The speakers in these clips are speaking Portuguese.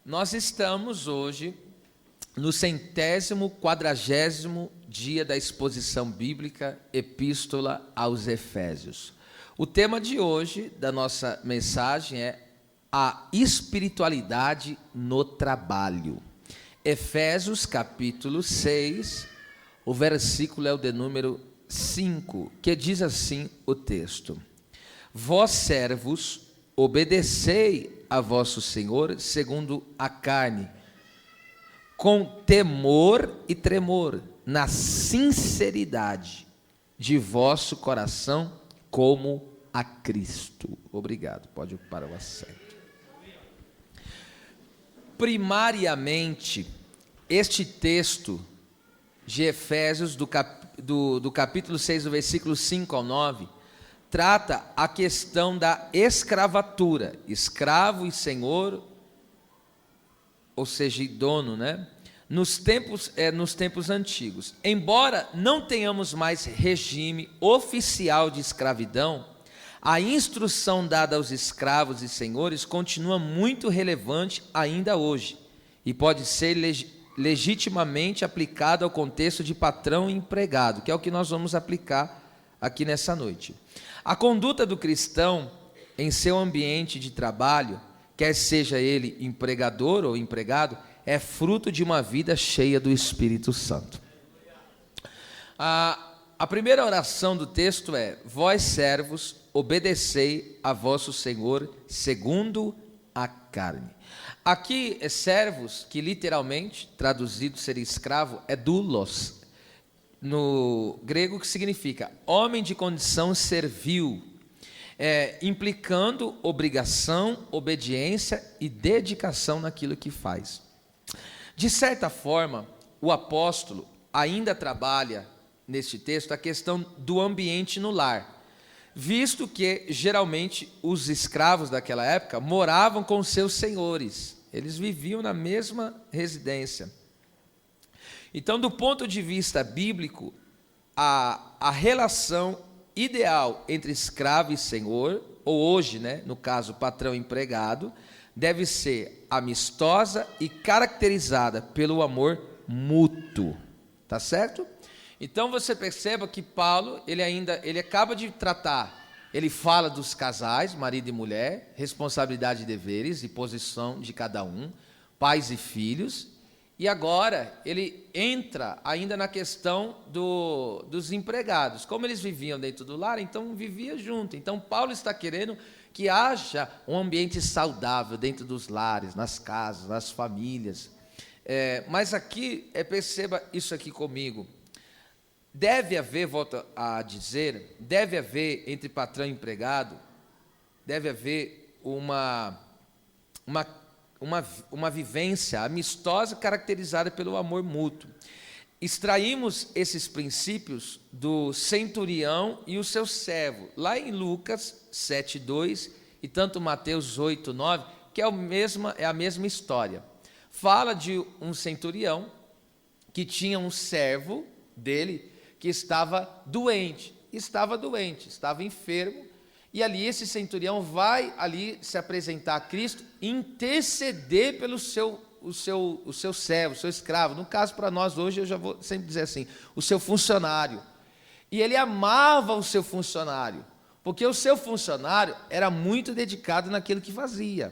Nós estamos hoje no 140º dia da exposição bíblica Epístola aos Efésios. O tema de hoje da nossa mensagem é a espiritualidade no trabalho. Efésios capítulo 6, o versículo é o de número 5, que diz assim o texto: Vós servos, obedecei a vosso Senhor segundo a carne, com temor e tremor, na sinceridade de vosso coração, como a Cristo. Obrigado, pode ocupar o assento. Primariamente, este texto de Efésios, do capítulo 6, do versículo 5 ao 9, trata a questão da escravatura, escravo e senhor, ou seja, dono, né? Nos tempos antigos. Embora não tenhamos mais regime oficial de escravidão, a instrução dada aos escravos e senhores continua muito relevante ainda hoje e pode ser legitimamente aplicada ao contexto de patrão e empregado, que é o que nós vamos aplicar aqui nessa noite. A conduta do cristão em seu ambiente de trabalho, quer seja ele empregador ou empregado, é fruto de uma vida cheia do Espírito Santo. A primeira oração do texto é: vós servos, obedecei a vosso Senhor segundo a carne. Aqui é servos, que literalmente, traduzido seria escravo, é doulos, no grego, que significa homem de condição servil, implicando obrigação, obediência e dedicação naquilo que faz. De certa forma, o apóstolo ainda trabalha neste texto a questão do ambiente no lar, visto que geralmente os escravos daquela época moravam com seus senhores, eles viviam na mesma residência. Então, do ponto de vista bíblico, a relação ideal entre escravo e senhor, ou hoje, né, no caso, patrão e empregado, deve ser amistosa e caracterizada pelo amor mútuo. Tá certo? Então, você perceba que Paulo, ele acaba de tratar, ele fala dos casais, marido e mulher, responsabilidade e deveres e posição de cada um, pais e filhos. E agora ele entra ainda na questão dos empregados. Como eles viviam dentro do lar, então vivia junto. Então Paulo está querendo que haja um ambiente saudável dentro dos lares, nas casas, nas famílias. Mas aqui, perceba isso aqui comigo. Deve haver, volto a dizer, deve haver entre patrão e empregado, deve haver uma vivência amistosa caracterizada pelo amor mútuo. Extraímos esses princípios do centurião e o seu servo, lá em Lucas 7:2 e tanto Mateus 8:9, que é a mesma história. Fala de um centurião que tinha um servo dele que estava doente, estava enfermo. E ali esse centurião vai ali se apresentar a Cristo, interceder pelo seu servo, o seu escravo. No caso, para nós hoje, eu já vou sempre dizer assim, o seu funcionário. E ele amava o seu funcionário, porque o seu funcionário era muito dedicado naquilo que fazia.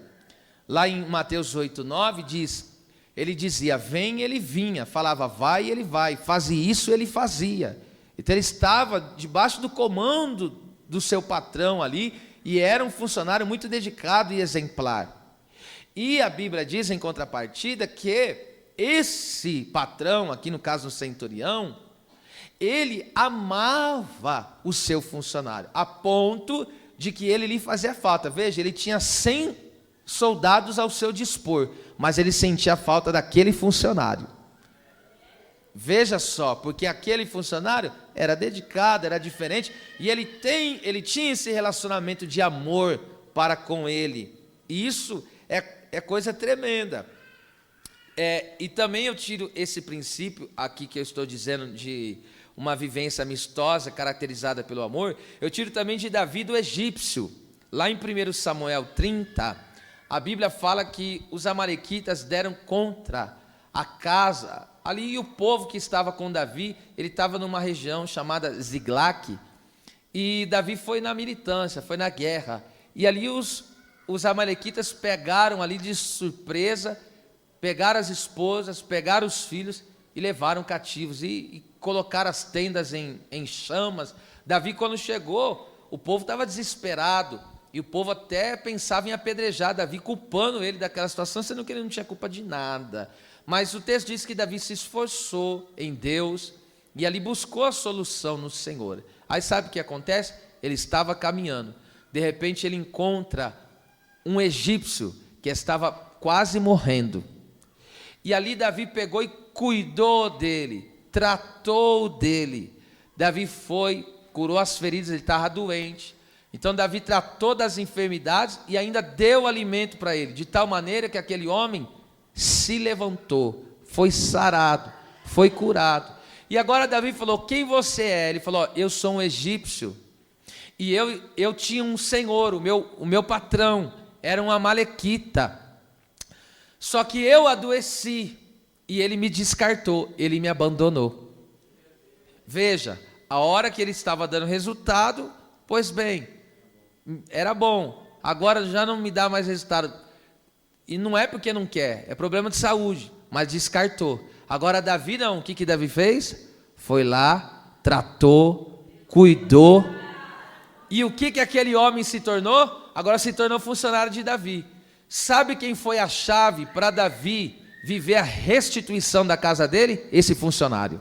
Lá em Mateus 8:9 diz, ele dizia, vem, ele vinha, falava, vai, ele vai, fazia isso, ele fazia. Então ele estava debaixo do comando do seu patrão ali, e era um funcionário muito dedicado e exemplar. E a Bíblia diz, em contrapartida, que esse patrão, aqui no caso do centurião, ele amava o seu funcionário, a ponto de que ele lhe fazia falta. Veja, ele tinha 100 soldados ao seu dispor, mas ele sentia a falta daquele funcionário. Veja só, porque aquele funcionário era dedicado, era diferente, e ele tinha esse relacionamento de amor para com ele. E isso é coisa tremenda. E também eu tiro esse princípio aqui que eu estou dizendo de uma vivência amistosa caracterizada pelo amor, eu tiro também de Davi do egípcio. Lá em 1 Samuel 30, a Bíblia fala que os amalequitas deram contra a casa, ali o povo que estava com Davi, ele estava numa região chamada Ziglac, e Davi foi na militância, foi na guerra, e ali os amalequitas pegaram ali de surpresa, pegaram as esposas, pegaram os filhos e levaram cativos, e colocaram as tendas em chamas. Davi, quando chegou, o povo estava desesperado, e o povo até pensava em apedrejar Davi, culpando ele daquela situação, sendo que ele não tinha culpa de nada. Mas o texto diz que Davi se esforçou em Deus, e ali buscou a solução no Senhor. Aí sabe o que acontece? Ele estava caminhando, de repente ele encontra um egípcio que estava quase morrendo, e ali Davi pegou e cuidou dele, tratou dele. Davi foi, curou as feridas, ele estava doente, então Davi tratou das enfermidades e ainda deu alimento para ele, de tal maneira que aquele homem se levantou, foi sarado, foi curado. E agora Davi falou: quem você é? Ele falou: eu sou um egípcio, e eu tinha um senhor, o meu patrão era um amalequita, só que eu adoeci, e ele me descartou, ele me abandonou. Veja, a hora que ele estava dando resultado, pois bem, era bom, agora já não me dá mais resultado, e não é porque não quer, é problema de saúde, mas descartou. Agora Davi não, o que Davi fez? Foi lá, tratou, cuidou, e o que aquele homem se tornou? Agora se tornou funcionário de Davi. Sabe quem foi a chave para Davi viver a restituição da casa dele? Esse funcionário.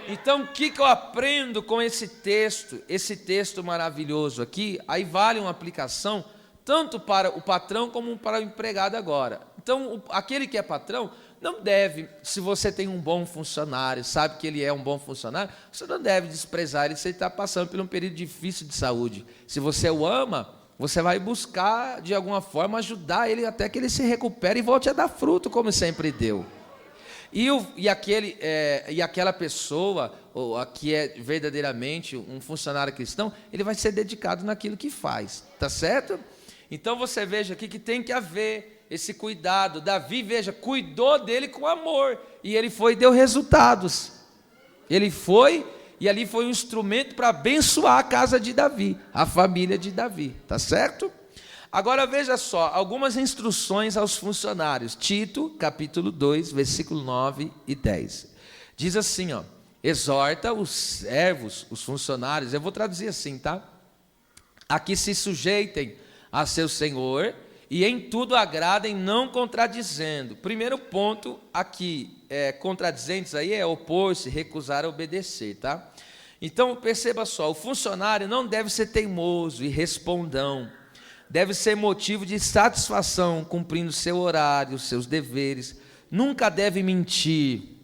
Então o que eu aprendo com esse texto maravilhoso aqui? Aí vale uma aplicação tanto para o patrão como para o empregado agora. Então aquele que é patrão não deve, se você tem um bom funcionário, sabe que ele é um bom funcionário, você não deve desprezar ele se ele está passando por um período difícil de saúde. Se você o ama, você vai buscar de alguma forma ajudar ele até que ele se recupere e volte a dar fruto como sempre deu. E aquela pessoa, ou que é verdadeiramente um funcionário cristão, ele vai ser dedicado naquilo que faz, tá certo? Então você veja aqui que tem que haver esse cuidado. Davi, veja, cuidou dele com amor, e ele foi e deu resultados. Ele foi, e ali foi um instrumento para abençoar a casa de Davi, a família de Davi, tá certo? Agora veja só, algumas instruções aos funcionários. Tito, capítulo 2, versículo 9 e 10. Diz assim, ó: exorta os servos, os funcionários, eu vou traduzir assim, tá? A que se sujeitem a seu senhor, e em tudo agradem, não contradizendo. Primeiro ponto aqui, contradizentes aí é opor-se, recusar a obedecer, tá? Então perceba só, o funcionário não deve ser teimoso e respondão, deve ser motivo de satisfação, cumprindo seu horário, seus deveres, nunca deve mentir,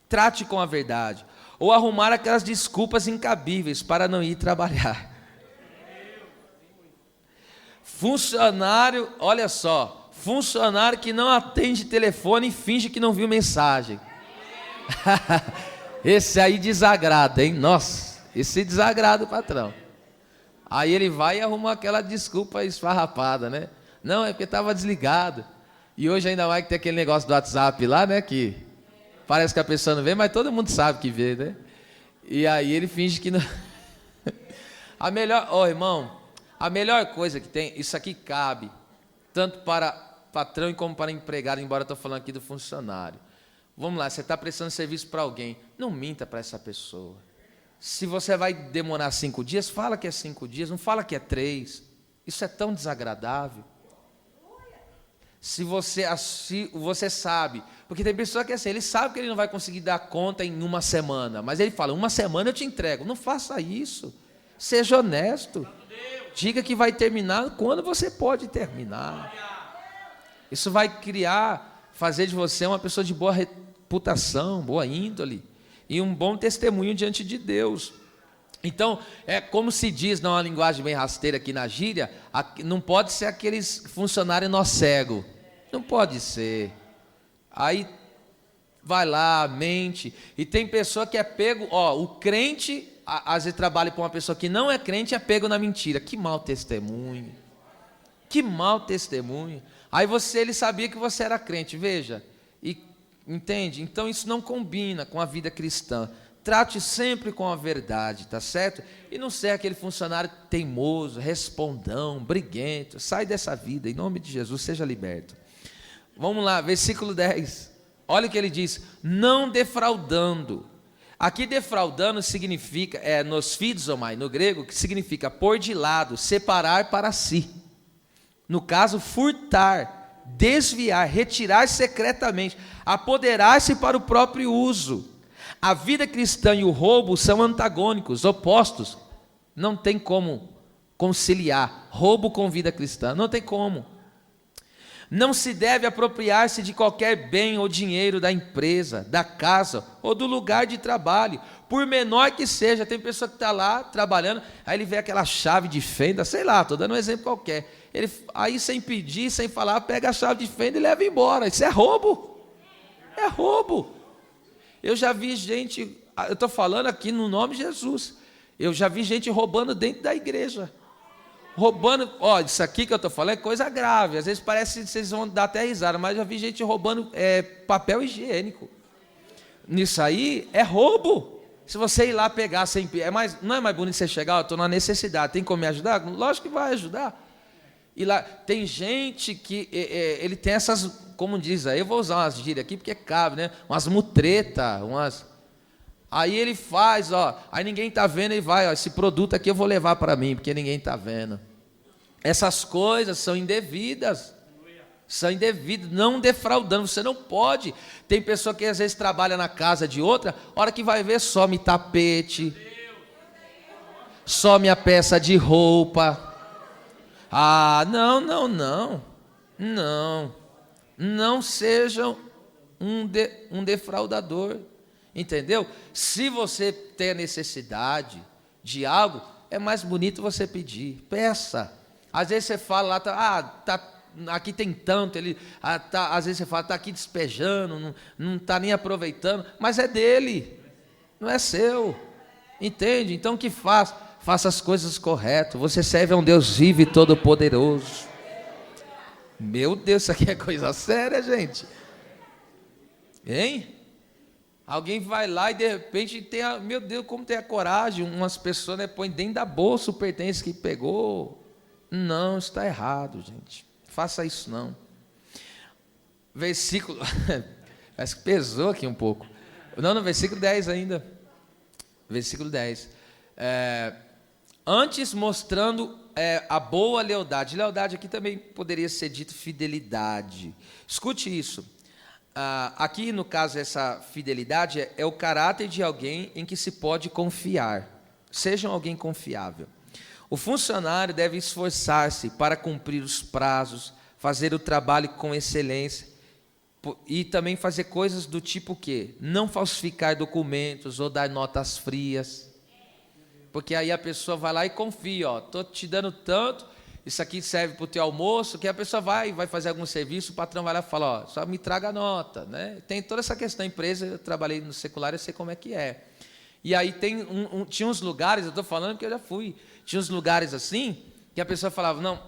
trate com a verdade, ou arrumar aquelas desculpas incabíveis para não ir trabalhar. Funcionário, olha só, funcionário que não atende telefone e finge que não viu mensagem. Esse aí desagrada, hein? Nossa, esse desagrada o patrão. Aí ele vai e arruma aquela desculpa esfarrapada, né? Não, é porque estava desligado. E hoje ainda mais que tem aquele negócio do WhatsApp lá, né? Que parece que a pessoa não vê, mas todo mundo sabe que vê, né? E aí ele finge que não... irmão, a melhor coisa que tem, isso aqui cabe tanto para patrão como para empregado, embora eu estou falando aqui do funcionário. Vamos lá, você está prestando serviço para alguém, não minta para essa pessoa. Se você vai demorar 5 dias, fala que é 5 dias, não fala que é 3. Isso é tão desagradável. Se você sabe, porque tem pessoa que é assim, ele sabe que ele não vai conseguir dar conta em 1 semana, mas ele fala, 1 semana eu te entrego. Não faça isso, seja honesto. Diga que vai terminar quando você pode terminar. Isso vai fazer de você uma pessoa de boa reputação, boa índole, e um bom testemunho diante de Deus. Então, é como se diz, numa linguagem bem rasteira aqui na gíria, não pode ser aqueles funcionários nó cego. Não pode ser. Aí vai lá, mente. E tem pessoa que é pego, o crente, às vezes trabalha com uma pessoa que não é crente, é pego na mentira. Que mau testemunho. Que mau testemunho. Aí ele sabia que você era crente, veja. E entende? Então isso não combina com a vida cristã. Trate sempre com a verdade, tá certo? E não seja aquele funcionário teimoso, respondão, briguento. Sai dessa vida, em nome de Jesus, seja liberto. Vamos lá, versículo 10. Olha o que ele diz: não defraudando. Aqui defraudando significa, nos fidzomai, no grego, que significa pôr de lado, separar para si. No caso, furtar, desviar, retirar secretamente, apoderar-se para o próprio uso. A vida cristã e o roubo são antagônicos, opostos. Não tem como conciliar roubo com vida cristã, não tem como. Não se deve apropriar-se de qualquer bem ou dinheiro da empresa, da casa ou do lugar de trabalho, por menor que seja. Tem pessoa que está lá trabalhando, aí ele vê aquela chave de fenda, sei lá, estou dando um exemplo qualquer. Aí sem pedir, sem falar, pega a chave de fenda e leva embora. Isso é roubo. É roubo. Eu já vi gente, eu estou falando aqui no nome de Jesus, eu já vi gente roubando dentro da igreja. Roubando, isso aqui que eu estou falando é coisa grave. Às vezes parece que vocês vão dar até risada, mas eu já vi gente roubando papel higiênico. Nisso aí é roubo. Se você ir lá pegar sem não é mais bonito você chegar, eu estou na necessidade, tem como me ajudar? Lógico que vai ajudar. E lá tem gente que ele tem essas, como diz aí, eu vou usar umas gírias aqui porque cabe, né? Umas mutretas, aí ele faz, aí ninguém está vendo, ele vai, esse produto aqui eu vou levar para mim, porque ninguém está vendo. Essas coisas são indevidas, não defraudando, você não pode. Tem pessoa que às vezes trabalha na casa de outra, hora que vai ver, some tapete, some a peça de roupa. Não sejam um defraudador, entendeu? Se você tem a necessidade de algo, é mais bonito você pedir, peça. Às vezes você fala lá, aqui tem tanto, às vezes você fala, está aqui despejando, não está nem aproveitando, mas é dele, não é seu, entende? Então o que faz? Faça as coisas corretas. Você serve a um Deus vivo e todo-poderoso. Meu Deus, isso aqui é coisa séria, gente. Hein? Alguém vai lá e de repente meu Deus, como tem a coragem, umas pessoas põem dentro da bolsa o pertence que pegou. Não, isso está errado, gente. Faça isso não. Versículo, parece que pesou aqui um pouco. Não, no versículo 10 ainda. Versículo 10. Antes mostrando a boa lealdade. Lealdade aqui também poderia ser dito fidelidade. Escute isso. Aqui, no caso, essa fidelidade é o caráter de alguém em que se pode confiar. Seja alguém confiável. O funcionário deve esforçar-se para cumprir os prazos, fazer o trabalho com excelência e também fazer coisas do tipo que não falsificar documentos ou dar notas frias. Porque aí a pessoa vai lá e confia, estou te dando tanto, isso aqui serve para o teu almoço, que a pessoa vai fazer algum serviço, o patrão vai lá e fala, só me traga a nota, né? Tem toda essa questão, empresa, eu trabalhei no secular, eu sei como é que é. E aí tinha uns lugares, eu estou falando porque eu já fui, tinha uns lugares assim, que a pessoa falava, não,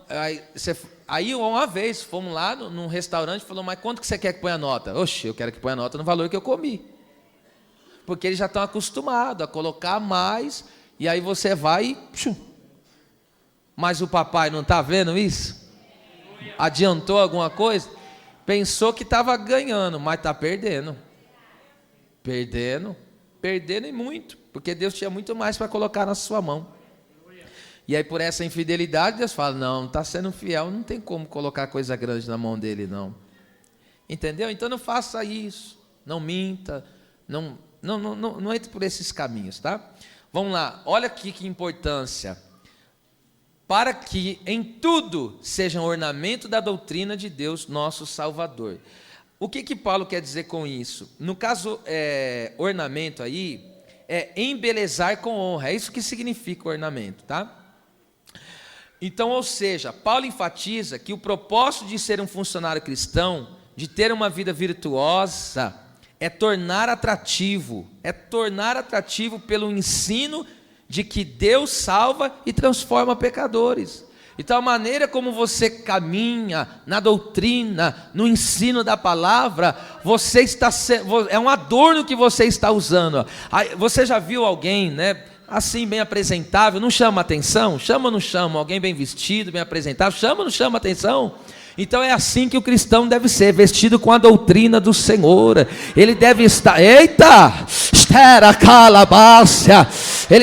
aí uma vez fomos lá num restaurante, falou, mas quanto que você quer que ponha a nota? Oxe, eu quero que ponha a nota no valor que eu comi. Porque eles já estão acostumados a colocar mais. E aí você vai e... Mas o papai não está vendo isso? Adiantou alguma coisa? Pensou que estava ganhando, mas está perdendo. Perdendo e muito. Porque Deus tinha muito mais para colocar na sua mão. E aí por essa infidelidade, Deus fala, não está sendo fiel, não tem como colocar coisa grande na mão dele, não. Entendeu? Então não faça isso. Não minta. Não entre por esses caminhos, tá? Vamos lá, olha aqui que importância. Para que em tudo seja um ornamento da doutrina de Deus, nosso Salvador. O que Paulo quer dizer com isso? No caso, ornamento aí, é embelezar com honra. É isso que significa ornamento, tá? Então, ou seja, Paulo enfatiza que o propósito de ser um funcionário cristão, de ter uma vida virtuosa, é tornar atrativo pelo ensino de que Deus salva e transforma pecadores. Então a maneira como você caminha na doutrina, no ensino da palavra, você está é um adorno que você está usando. Você já viu alguém, né, assim bem apresentável, não chama atenção? Chama ou não chama? Alguém bem vestido, bem apresentável, chama ou não chama atenção? Então é assim que o cristão deve ser, vestido com a doutrina do Senhor. Ele deve estar, ele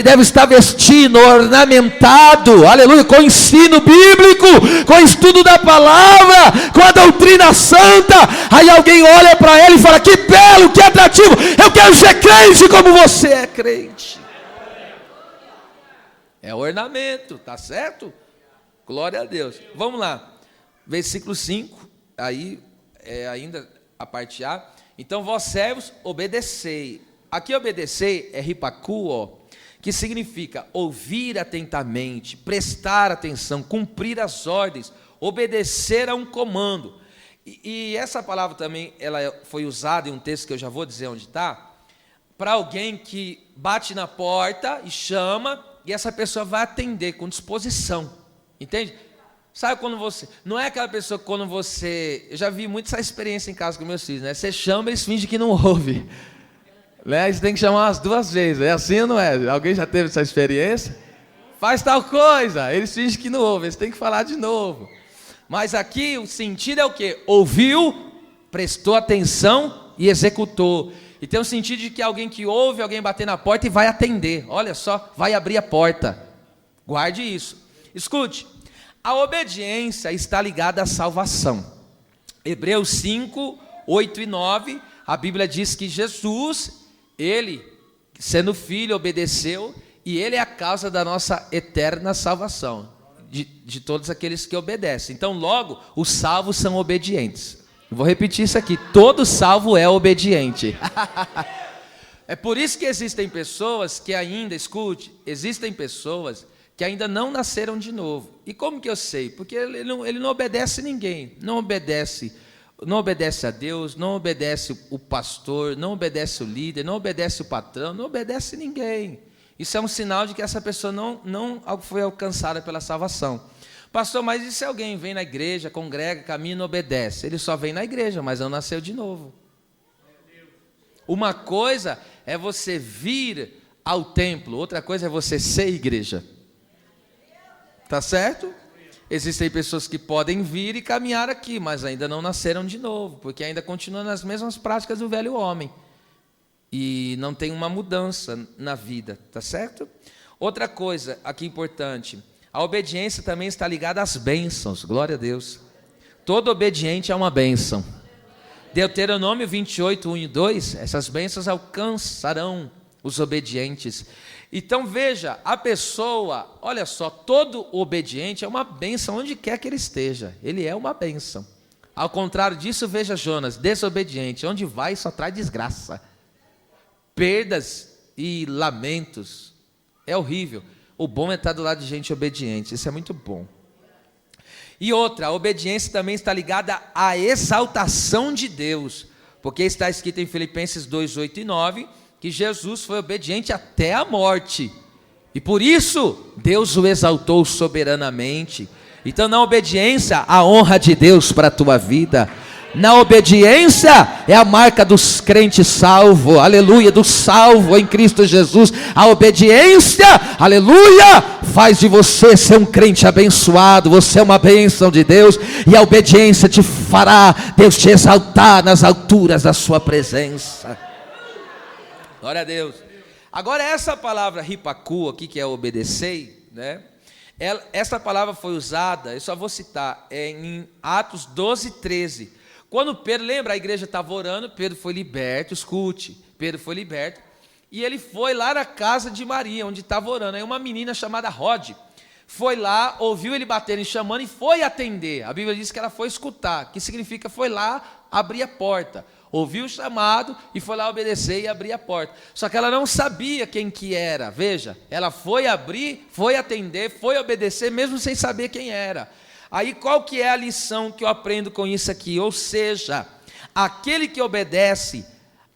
deve estar vestido, ornamentado, aleluia, com ensino bíblico, com estudo da palavra, com a doutrina santa. Aí alguém olha para ele e fala: que belo, que atrativo, eu quero ser crente como você é crente. É ornamento, tá certo? Glória a Deus. Vamos lá. Versículo 5, aí ainda a parte A. Então vós servos, obedecei. Aqui obedecei é hipakuo, que significa ouvir atentamente, prestar atenção, cumprir as ordens, obedecer a um comando. E essa palavra também ela foi usada em um texto que eu já vou dizer onde está, para alguém que bate na porta e chama, e essa pessoa vai atender com disposição, entende? Sabe quando você... Não é aquela pessoa que quando você... Eu já vi muito essa experiência em casa com meus filhos, né? Você chama, eles fingem que não ouve. Né? Você tem que chamar umas 2 vezes. É assim ou não é? Alguém já teve essa experiência? Faz tal coisa. Eles fingem que não ouvem. Você tem que falar de novo. Mas aqui o sentido é o quê? Ouviu, prestou atenção e executou. E tem o sentido de que alguém que ouve, alguém bater na porta e vai atender. Olha só, vai abrir a porta. Guarde isso. Escute. A obediência está ligada à salvação. Hebreus 5, 8 e 9, a Bíblia diz que Jesus, ele, sendo filho, obedeceu, e ele é a causa da nossa eterna salvação, de todos aqueles que obedecem. Então, logo, os salvos são obedientes. Vou repetir isso aqui: todo salvo é obediente. É por isso que existem pessoas que ainda, escute, existem pessoas que ainda não nasceram de novo. E como que eu sei? Porque ele não obedece ninguém, não obedece a Deus, não obedece o pastor, não obedece o líder, não obedece o patrão, não obedece ninguém. Isso é um sinal de que essa pessoa não foi alcançada pela salvação. Pastor, mas e se alguém vem na igreja, congrega, caminha e não obedece? Ele só vem na igreja, mas não nasceu de novo. Uma coisa é você vir ao templo, outra coisa é você ser igreja. Tá certo? Existem pessoas que podem vir e caminhar aqui, mas ainda não nasceram de novo, porque ainda continuam nas mesmas práticas do velho homem. E não tem uma mudança na vida, tá certo? Outra coisa aqui importante, a obediência também está ligada às bênçãos, glória a Deus. Todo obediente é uma bênção. Deuteronômio 28, 1 e 2, essas bênçãos alcançarão os obedientes. Então veja, a pessoa, olha só, todo obediente é uma bênção onde quer que ele esteja, ele é uma bênção. Ao contrário disso, veja Jonas, desobediente, onde vai só traz desgraça, perdas e lamentos, é horrível. O bom é estar do lado de gente obediente, isso é muito bom. E outra, a obediência também está ligada à exaltação de Deus, porque está escrito em Filipenses 2, 8 e 9, que Jesus foi obediente até a morte, e por isso Deus o exaltou soberanamente. Então na obediência, a honra de Deus para a tua vida. Na obediência é a marca dos crentes salvos, aleluia, do salvo em Cristo Jesus. A obediência, aleluia, faz de você ser um crente abençoado. Você é uma bênção de Deus, e a obediência te fará Deus te exaltar nas alturas da sua presença. Glória a Deus. Agora essa palavra hipaku aqui, que é obedecer, né? Essa palavra foi usada, eu só vou citar, em Atos 12, 13. Quando Pedro, lembra, a igreja estava orando, Pedro foi liberto, escute, Pedro foi liberto, e ele foi lá na casa de Maria, onde estava orando. Aí uma menina chamada Rode foi lá, ouviu ele batendo e chamando, e foi atender. A Bíblia diz que ela foi escutar, que significa foi lá abrir a porta. Ouviu o chamado e foi lá obedecer e abrir a porta. Só que ela não sabia quem que era. Veja, ela foi abrir, foi atender, foi obedecer, mesmo sem saber quem era. Aí qual que é a lição que eu aprendo com isso aqui? Ou seja, aquele que obedece,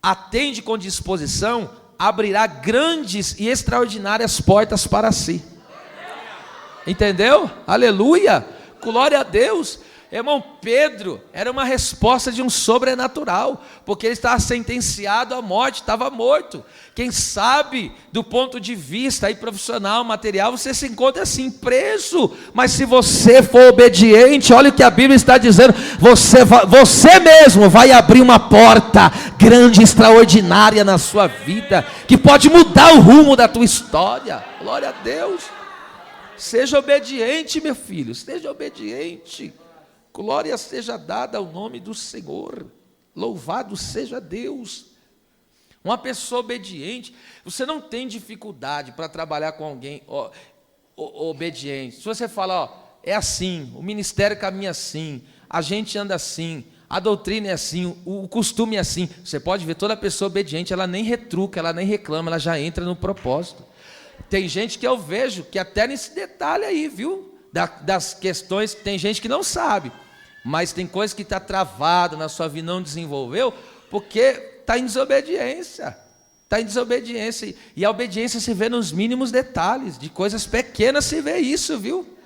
atende com disposição, abrirá grandes e extraordinárias portas para si. Entendeu? Aleluia! Glória a Deus! Irmão, Pedro era uma resposta de um sobrenatural, porque ele estava sentenciado à morte, estava morto. Quem sabe, do ponto de vista aí, profissional, material, você se encontra assim, preso, mas se você for obediente, olha o que a Bíblia está dizendo, você mesmo vai abrir uma porta grande, extraordinária na sua vida, que pode mudar o rumo da tua história. Glória a Deus! Seja obediente, meu filho, seja obediente. Glória seja dada ao nome do Senhor, louvado seja Deus. Uma pessoa obediente, você não tem dificuldade para trabalhar com alguém obediente. Se você fala, é assim, o ministério caminha assim, a gente anda assim, a doutrina é assim, o costume é assim, você pode ver, toda pessoa obediente, ela nem retruca, ela nem reclama, ela já entra no propósito. Tem gente que eu vejo, que até nesse detalhe aí, viu? Das questões, tem gente que não sabe, mas tem coisa que está travada na sua vida, não desenvolveu, porque está em desobediência, e a obediência se vê nos mínimos detalhes, de coisas pequenas se vê isso, viu?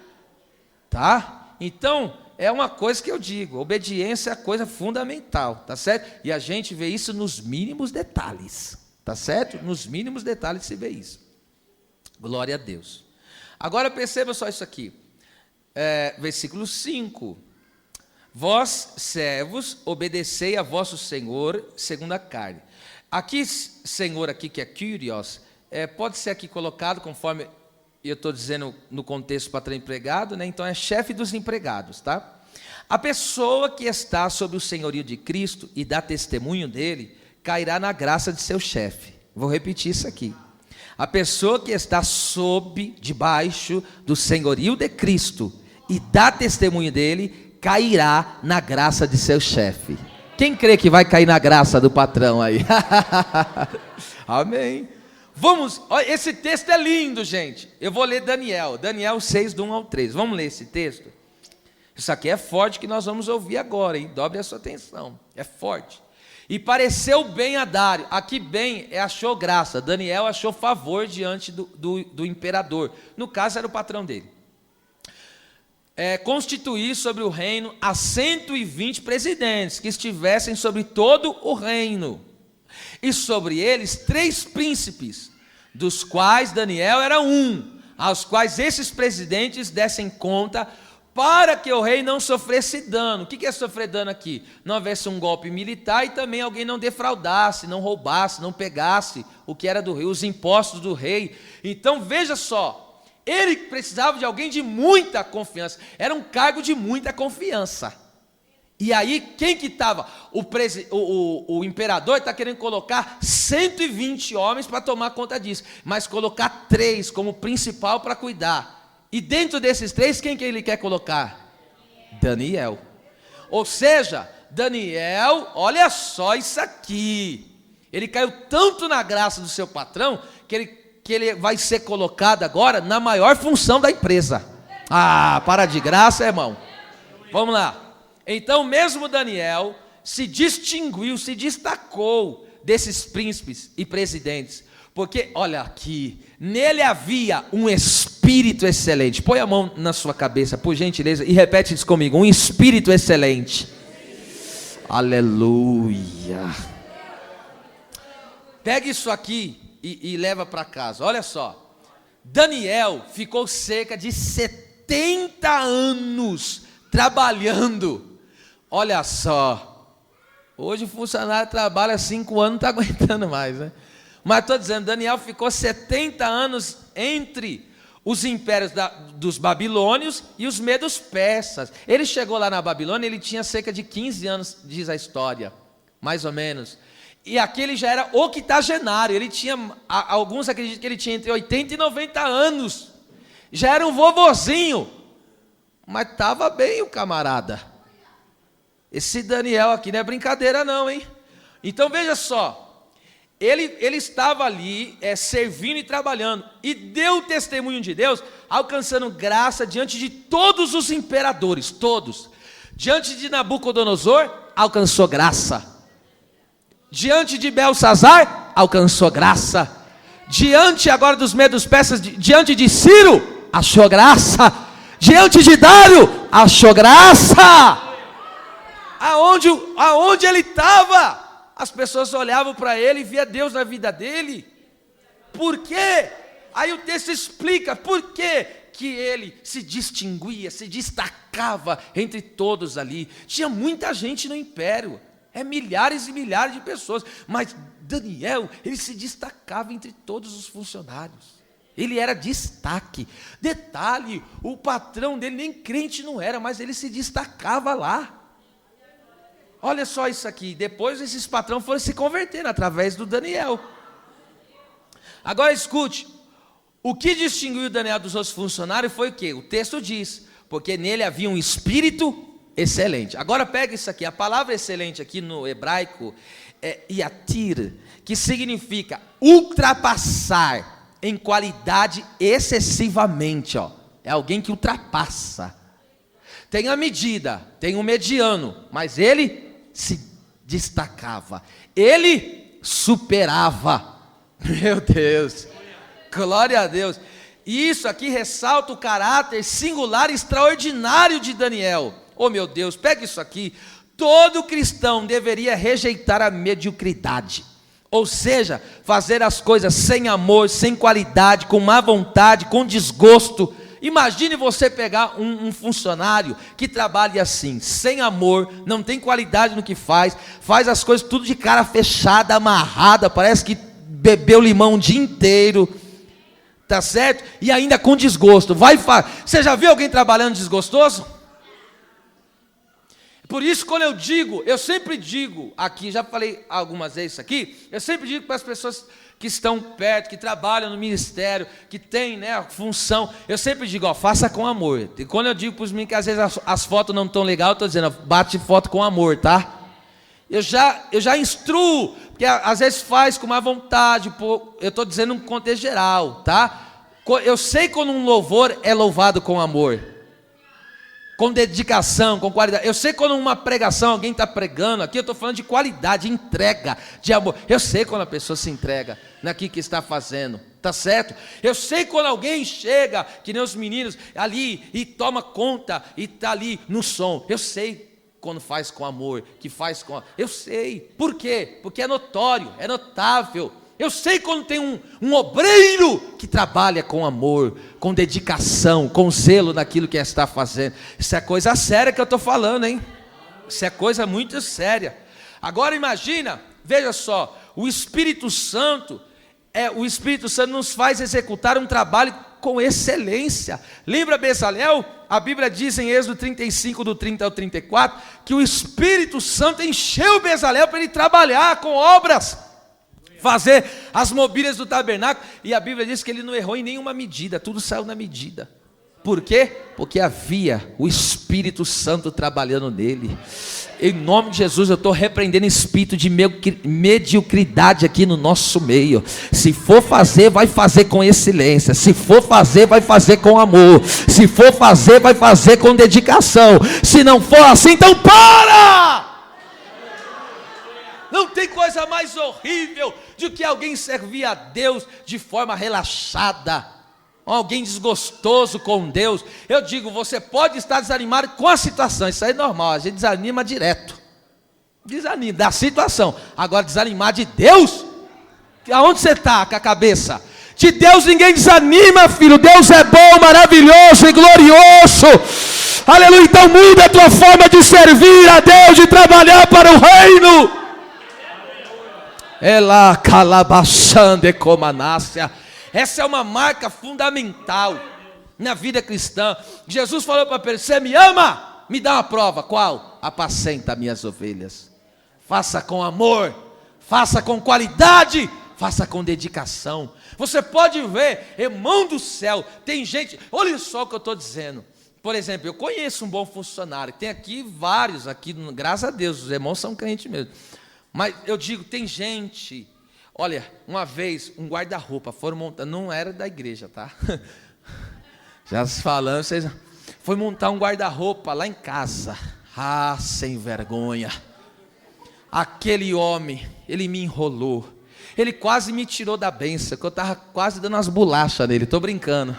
Tá? Então, é uma coisa que eu digo, obediência é a coisa fundamental, tá certo? E a gente vê isso nos mínimos detalhes, tá certo? Nos mínimos detalhes se vê isso. Glória a Deus. Agora perceba só isso aqui. Versículo 5. Vós, servos, obedecei a vosso Senhor segundo a carne. Aqui, Senhor, aqui que é Kyrios, pode ser aqui colocado conforme eu estou dizendo no contexto patrão empregado, né? Então é chefe dos empregados, tá? A pessoa que está sob o senhorio de Cristo e dá testemunho dele, cairá na graça de seu chefe. Vou repetir isso aqui. A pessoa que está debaixo do senhorio de Cristo e dá testemunho dele, cairá na graça de seu chefe. Quem crê que vai cair na graça do patrão aí? Amém. Vamos, olha, esse texto é lindo, gente. Eu vou ler Daniel 6, do 1 ao 3. Vamos ler esse texto? Isso aqui é forte que nós vamos ouvir agora, hein? Dobre a sua atenção, é forte. E pareceu bem a Dário, aqui bem achou graça, Daniel achou favor diante do imperador, no caso era o patrão dele. Constituir sobre o reino a 120 presidentes, que estivessem sobre todo o reino, e sobre eles 3 príncipes, dos quais Daniel era um, aos quais esses presidentes dessem conta, para que o rei não sofresse dano. O que é sofrer dano aqui? Não houvesse um golpe militar e também alguém não defraudasse, não roubasse, não pegasse o que era do rei, os impostos do rei. Então veja só, ele precisava de alguém de muita confiança, era um cargo de muita confiança. E aí quem que estava? O imperador está querendo colocar 120 homens para tomar conta disso, mas colocar 3 como principal para cuidar. E dentro desses 3, quem que ele quer colocar? Daniel. Ou seja, Daniel, olha só isso aqui. Ele caiu tanto na graça do seu patrão, que ele vai ser colocado agora na maior função da empresa. Para de graça, irmão. Vamos lá. Então, mesmo Daniel se distinguiu, se destacou desses príncipes e presidentes. Porque, olha aqui, nele havia um espírito excelente. Põe a mão na sua cabeça, por gentileza, e repete isso comigo. Um espírito excelente. Aleluia. Pega isso aqui e leva para casa. Olha só. Daniel ficou cerca de 70 anos trabalhando. Olha só. Hoje o funcionário trabalha 5 anos, não está aguentando mais, né? Mas estou dizendo, Daniel ficou 70 anos entre os impérios dos babilônios e os medos persas. Ele chegou lá na Babilônia, ele tinha cerca de 15 anos, diz a história, mais ou menos. E aqui ele já era octogenário, ele tinha, alguns acreditam que ele tinha entre 80 e 90 anos. Já era um vovozinho, mas estava bem o camarada. Esse Daniel aqui não é brincadeira não, hein? Então veja só. Ele estava ali servindo e trabalhando, e deu o testemunho de Deus, alcançando graça diante de todos os imperadores, todos. Diante de Nabucodonosor, alcançou graça. Diante de Belsazar, alcançou graça. Diante agora dos medos persas, diante de Ciro, achou graça. Diante de Dário, achou graça. Aonde ele estava, as pessoas olhavam para ele e via Deus na vida dele. Por quê? Aí o texto explica por quê que ele se distinguia, se destacava entre todos ali. Tinha muita gente no império, milhares e milhares de pessoas, mas Daniel, ele se destacava entre todos os funcionários. Ele era destaque. Detalhe, o patrão dele nem crente não era, mas ele se destacava lá. Olha só isso aqui, depois esses patrões foram se convertendo através do Daniel. Agora escute, o que distinguiu Daniel dos outros funcionários foi o quê? O texto diz, porque nele havia um espírito excelente. Agora pega isso aqui, a palavra excelente aqui no hebraico é yatir, que significa ultrapassar em qualidade excessivamente, ó. É alguém que ultrapassa. Tem a medida, tem o mediano, mas ele se destacava, ele superava. Meu Deus, glória a Deus. E isso aqui ressalta o caráter singular e extraordinário de Daniel. Oh meu Deus, pega isso aqui. Todo cristão deveria rejeitar a mediocridade, ou seja, fazer as coisas sem amor, sem qualidade, com má vontade, com desgosto. Imagine você pegar um funcionário que trabalha assim, sem amor, não tem qualidade no que faz as coisas tudo de cara fechada, amarrada, parece que bebeu limão o dia inteiro, tá certo? E ainda com desgosto. Você já viu alguém trabalhando desgostoso? Por isso, quando eu sempre digo aqui, já falei algumas vezes isso aqui, eu sempre digo para as pessoas que estão perto, que trabalham no ministério, que tem, né, a função, eu sempre digo, ó, faça com amor. E quando eu digo para os meninos que às vezes as fotos não estão legais, eu estou dizendo, ó, bate foto com amor, tá? Eu já instruo, porque às vezes faz com má vontade, eu estou dizendo um contexto geral, tá? Eu sei quando um louvor é louvado com amor, com dedicação, com qualidade. Eu sei quando uma pregação, alguém está pregando, aqui eu estou falando de qualidade, de entrega, de amor. Eu sei quando a pessoa se entrega naquilo que está fazendo, tá certo? Eu sei quando alguém chega, que nem os meninos, ali e toma conta e está ali no som. Eu sei quando faz com amor, que faz com... Eu sei. Por quê? Porque é notório, é notável. Eu sei quando tem um obreiro que trabalha com amor, com dedicação, com zelo naquilo que está fazendo. Isso é coisa séria que eu estou falando, hein? Isso é coisa muito séria. Agora imagina, veja só, o Espírito Santo nos faz executar um trabalho com excelência. Lembra Bezalel? A Bíblia diz em Êxodo 35, do 30 ao 34, que o Espírito Santo encheu Bezalel para ele trabalhar com obras, fazer as mobílias do tabernáculo, e a Bíblia diz que ele não errou em nenhuma medida, tudo saiu na medida. Por quê? Porque havia o Espírito Santo trabalhando nele. Em nome de Jesus, eu estou repreendendo espírito de mediocridade aqui no nosso meio. Se for fazer, vai fazer com excelência. Se for fazer, vai fazer com amor. Se for fazer, vai fazer com dedicação. Se não for assim, então para! Não tem coisa mais horrível do que alguém servir a Deus de forma relaxada, alguém desgostoso com Deus. Eu digo, você pode estar desanimado com a situação, isso aí é normal, a gente desanima direto, desanima da situação. Agora desanimar de Deus, aonde você está com a cabeça? De Deus ninguém desanima, filho. Deus é bom, maravilhoso e glorioso. Aleluia. Então muda a tua forma de servir a Deus, de trabalhar para o reino. Ela calabaçande comanácia. Essa é uma marca fundamental na vida cristã. Jesus falou para Pedro: você me ama? Me dá uma prova. Qual? Apacenta minhas ovelhas. Faça com amor, faça com qualidade, faça com dedicação. Você pode ver, irmão do céu, tem gente, olha só o que eu estou dizendo. Por exemplo, eu conheço um bom funcionário, tem aqui vários, aqui, graças a Deus, os irmãos são crentes mesmo. Mas eu digo, tem gente, olha, uma vez, um guarda-roupa, foram montar, não era da igreja, tá? Já se falando, vocês... Foi montar um guarda-roupa lá em casa. Ah, sem vergonha. Aquele homem, ele me enrolou. Ele quase me tirou da bênção, que eu estava quase dando umas bolachas nele, estou brincando.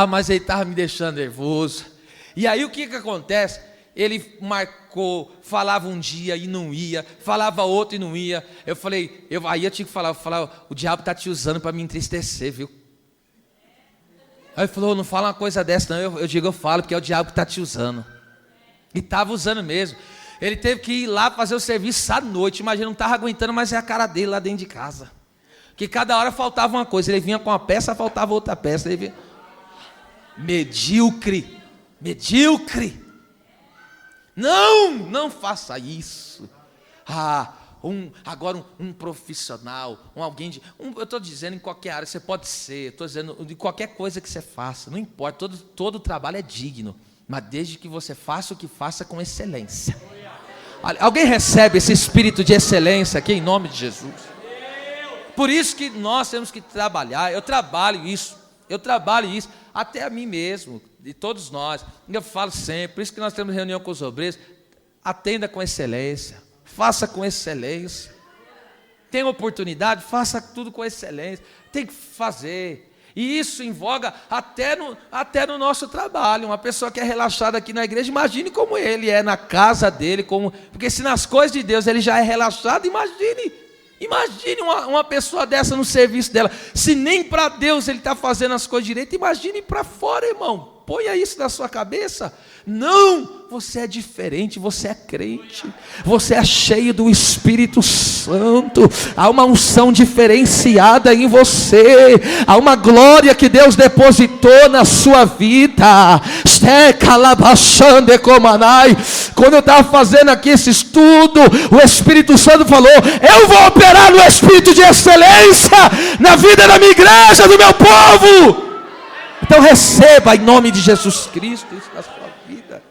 Mas ele estava me deixando nervoso. E aí o que acontece? Ele marcou, falava um dia e não ia, falava outro e não ia. Eu falei, aí eu tinha que falar, o diabo está te usando para me entristecer, viu? Aí ele falou, não fala uma coisa dessa não. Eu digo, eu falo, porque é o diabo que está te usando. E estava usando mesmo. Ele teve que ir lá fazer o serviço à noite. Imagina, não estava aguentando mais a cara dele lá dentro de casa. Porque cada hora faltava uma coisa. Ele vinha com uma peça, faltava outra peça. Ele vinha... Medíocre. Não faça isso. Agora um profissional, eu estou dizendo em qualquer área, você pode ser, estou dizendo de qualquer coisa que você faça, não importa, todo trabalho é digno, mas desde que você faça o que faça com excelência. Alguém recebe esse espírito de excelência aqui em nome de Jesus? Por isso que nós temos que trabalhar, eu trabalho isso, até a mim mesmo, de todos nós, eu falo sempre, por isso que nós temos reunião com os obreiros, atenda com excelência, faça com excelência, tem oportunidade, faça tudo com excelência, tem que fazer, e isso invoga até no nosso trabalho. Uma pessoa que é relaxada aqui na igreja, imagine como ele é na casa dele, porque se nas coisas de Deus ele já é relaxado, imagine uma pessoa dessa no serviço dela. Se nem para Deus ele está fazendo as coisas direito, imagine para fora, irmão. Ponha isso na sua cabeça. Não, você é diferente, você é crente, você é cheio do Espírito Santo, há uma unção diferenciada em você, há uma glória que Deus depositou na sua vida. Quando eu estava fazendo aqui esse estudo, o Espírito Santo falou, eu vou operar no Espírito de excelência na vida da minha igreja, do meu povo. Então receba em nome de Jesus Cristo isso na sua vida.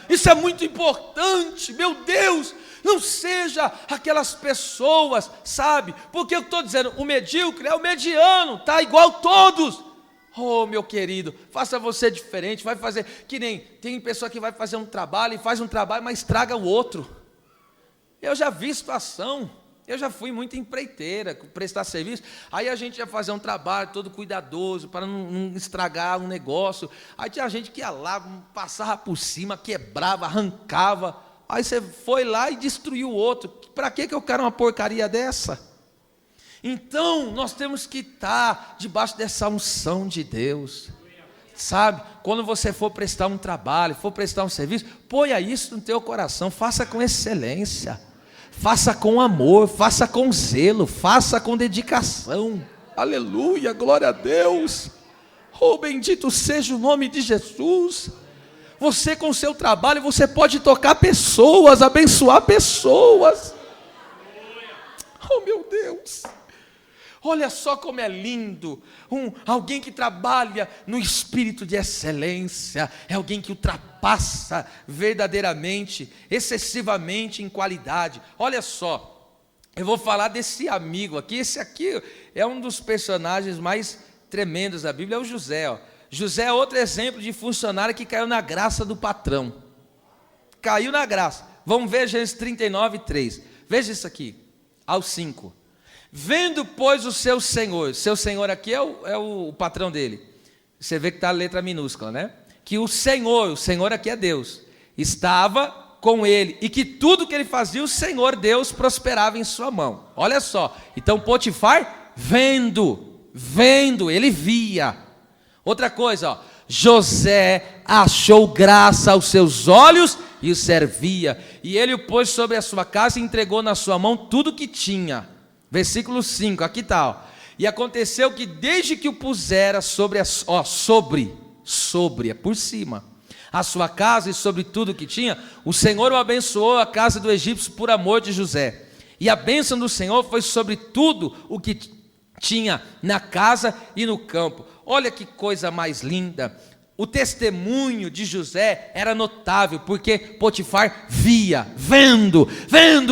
Isso é muito importante, meu Deus. Não seja aquelas pessoas, sabe? Porque eu estou dizendo, o medíocre é o mediano, está igual todos. Oh, meu querido, faça você diferente, vai fazer, que nem, tem pessoa que vai fazer um trabalho, e faz um trabalho, mas estraga o outro. Eu já vi situação. Eu já fui muito empreiteira, prestar serviço, aí a gente ia fazer um trabalho todo cuidadoso, para não estragar um negócio, aí tinha gente que ia lá, passava por cima, quebrava, arrancava, aí você foi lá e destruiu o outro. Para que eu quero uma porcaria dessa? Então, nós temos que estar debaixo dessa unção de Deus, sabe? Quando você for prestar um trabalho, for prestar um serviço, ponha isso no teu coração, faça com excelência. Faça com amor, faça com zelo, faça com dedicação. Aleluia, glória a Deus. Oh, bendito seja o nome de Jesus. Você com o seu trabalho, você pode tocar pessoas, abençoar pessoas. Oh, meu Deus. Olha só como é lindo, alguém que trabalha no espírito de excelência, é alguém que ultrapassa verdadeiramente, excessivamente em qualidade. Olha só, eu vou falar desse amigo aqui, esse aqui é um dos personagens mais tremendos da Bíblia, é o José. José é outro exemplo de funcionário que caiu na graça do patrão, caiu na graça. Vamos ver Gênesis 39:3, veja isso aqui, ao 5. Vendo, pois, o seu senhor aqui é o patrão dele, você vê que está a letra minúscula, né? Que o senhor aqui é Deus, estava com ele, e que tudo que ele fazia, o Senhor Deus prosperava em sua mão. Olha só, então Potifar, vendo, ele via. Outra coisa, José achou graça aos seus olhos e o servia, e ele o pôs sobre a sua casa e entregou na sua mão tudo que tinha. Versículo 5, aqui está. E aconteceu que desde que o pusera sobre por cima, a sua casa e sobre tudo que tinha, o Senhor o abençoou a casa do egípcio por amor de José. E a bênção do Senhor foi sobre tudo o que tinha na casa e no campo. Olha que coisa mais linda. O testemunho de José era notável, porque Potifar vendo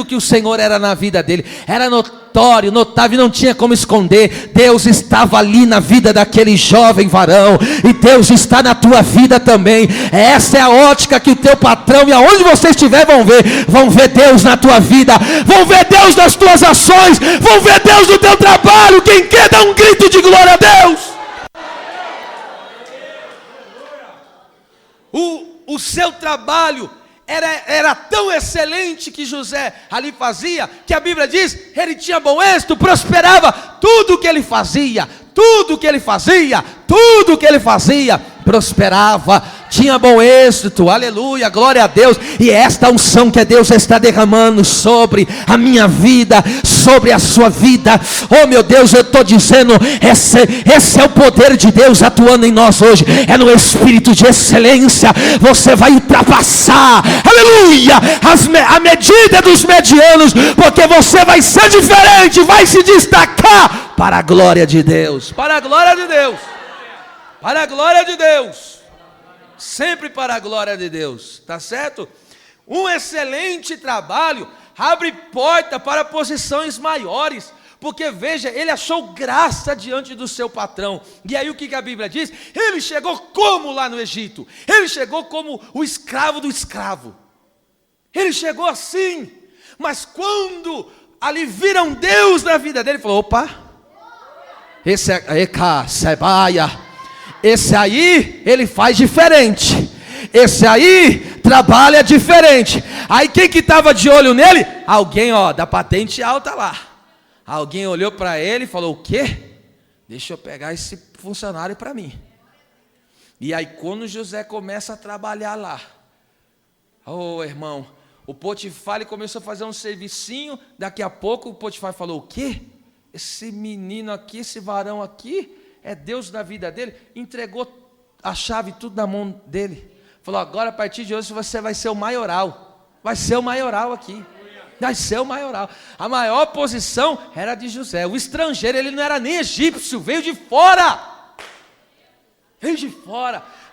que o Senhor era na vida dele, era notável. notório, notável, não tinha como esconder. Deus estava ali na vida daquele jovem varão, e Deus está na tua vida também. Essa é a ótica que o teu patrão, e aonde você estiver, vão ver Deus na tua vida, vão ver Deus nas tuas ações, vão ver Deus no teu trabalho. Quem quer dar um grito de glória a Deus? O seu trabalho era tão excelente que José ali fazia, que a Bíblia diz, ele tinha bom êxito, prosperava, tudo que ele fazia, prosperava, tinha bom êxito, aleluia, glória a Deus. E esta unção que Deus está derramando sobre a minha vida, sobre a sua vida, oh meu Deus, eu estou dizendo, esse é o poder de Deus atuando em nós hoje, é no espírito de excelência. Você vai ultrapassar, aleluia, a medida dos medianos, porque você vai ser diferente, vai se destacar para a glória de Deus, para a glória de Deus, para a glória de Deus, sempre para a glória de Deus, tá certo? Um excelente trabalho abre porta para posições maiores, porque veja, ele achou graça diante do seu patrão. E aí o que a Bíblia diz? Ele chegou como lá no Egito? Ele chegou como o escravo do escravo, ele chegou assim. Mas quando ali viram Deus na vida dele, falou, opa, esse aí ele faz diferente, esse aí trabalha diferente. Aí quem que estava de olho nele? Alguém da patente alta lá. Alguém olhou para ele e falou, o quê? Deixa eu pegar esse funcionário para mim. E aí quando José começa a trabalhar lá, irmão, o Potifar ele começou a fazer um servicinho. Daqui a pouco o Potifar falou, o quê? Esse menino aqui, esse varão aqui, é Deus na vida dele, entregou a chave tudo na mão dele, falou, agora a partir de hoje você vai ser o maioral, vai ser o maioral aqui, vai ser o maioral. A maior posição era de José, o estrangeiro, ele não era nem egípcio, veio de fora,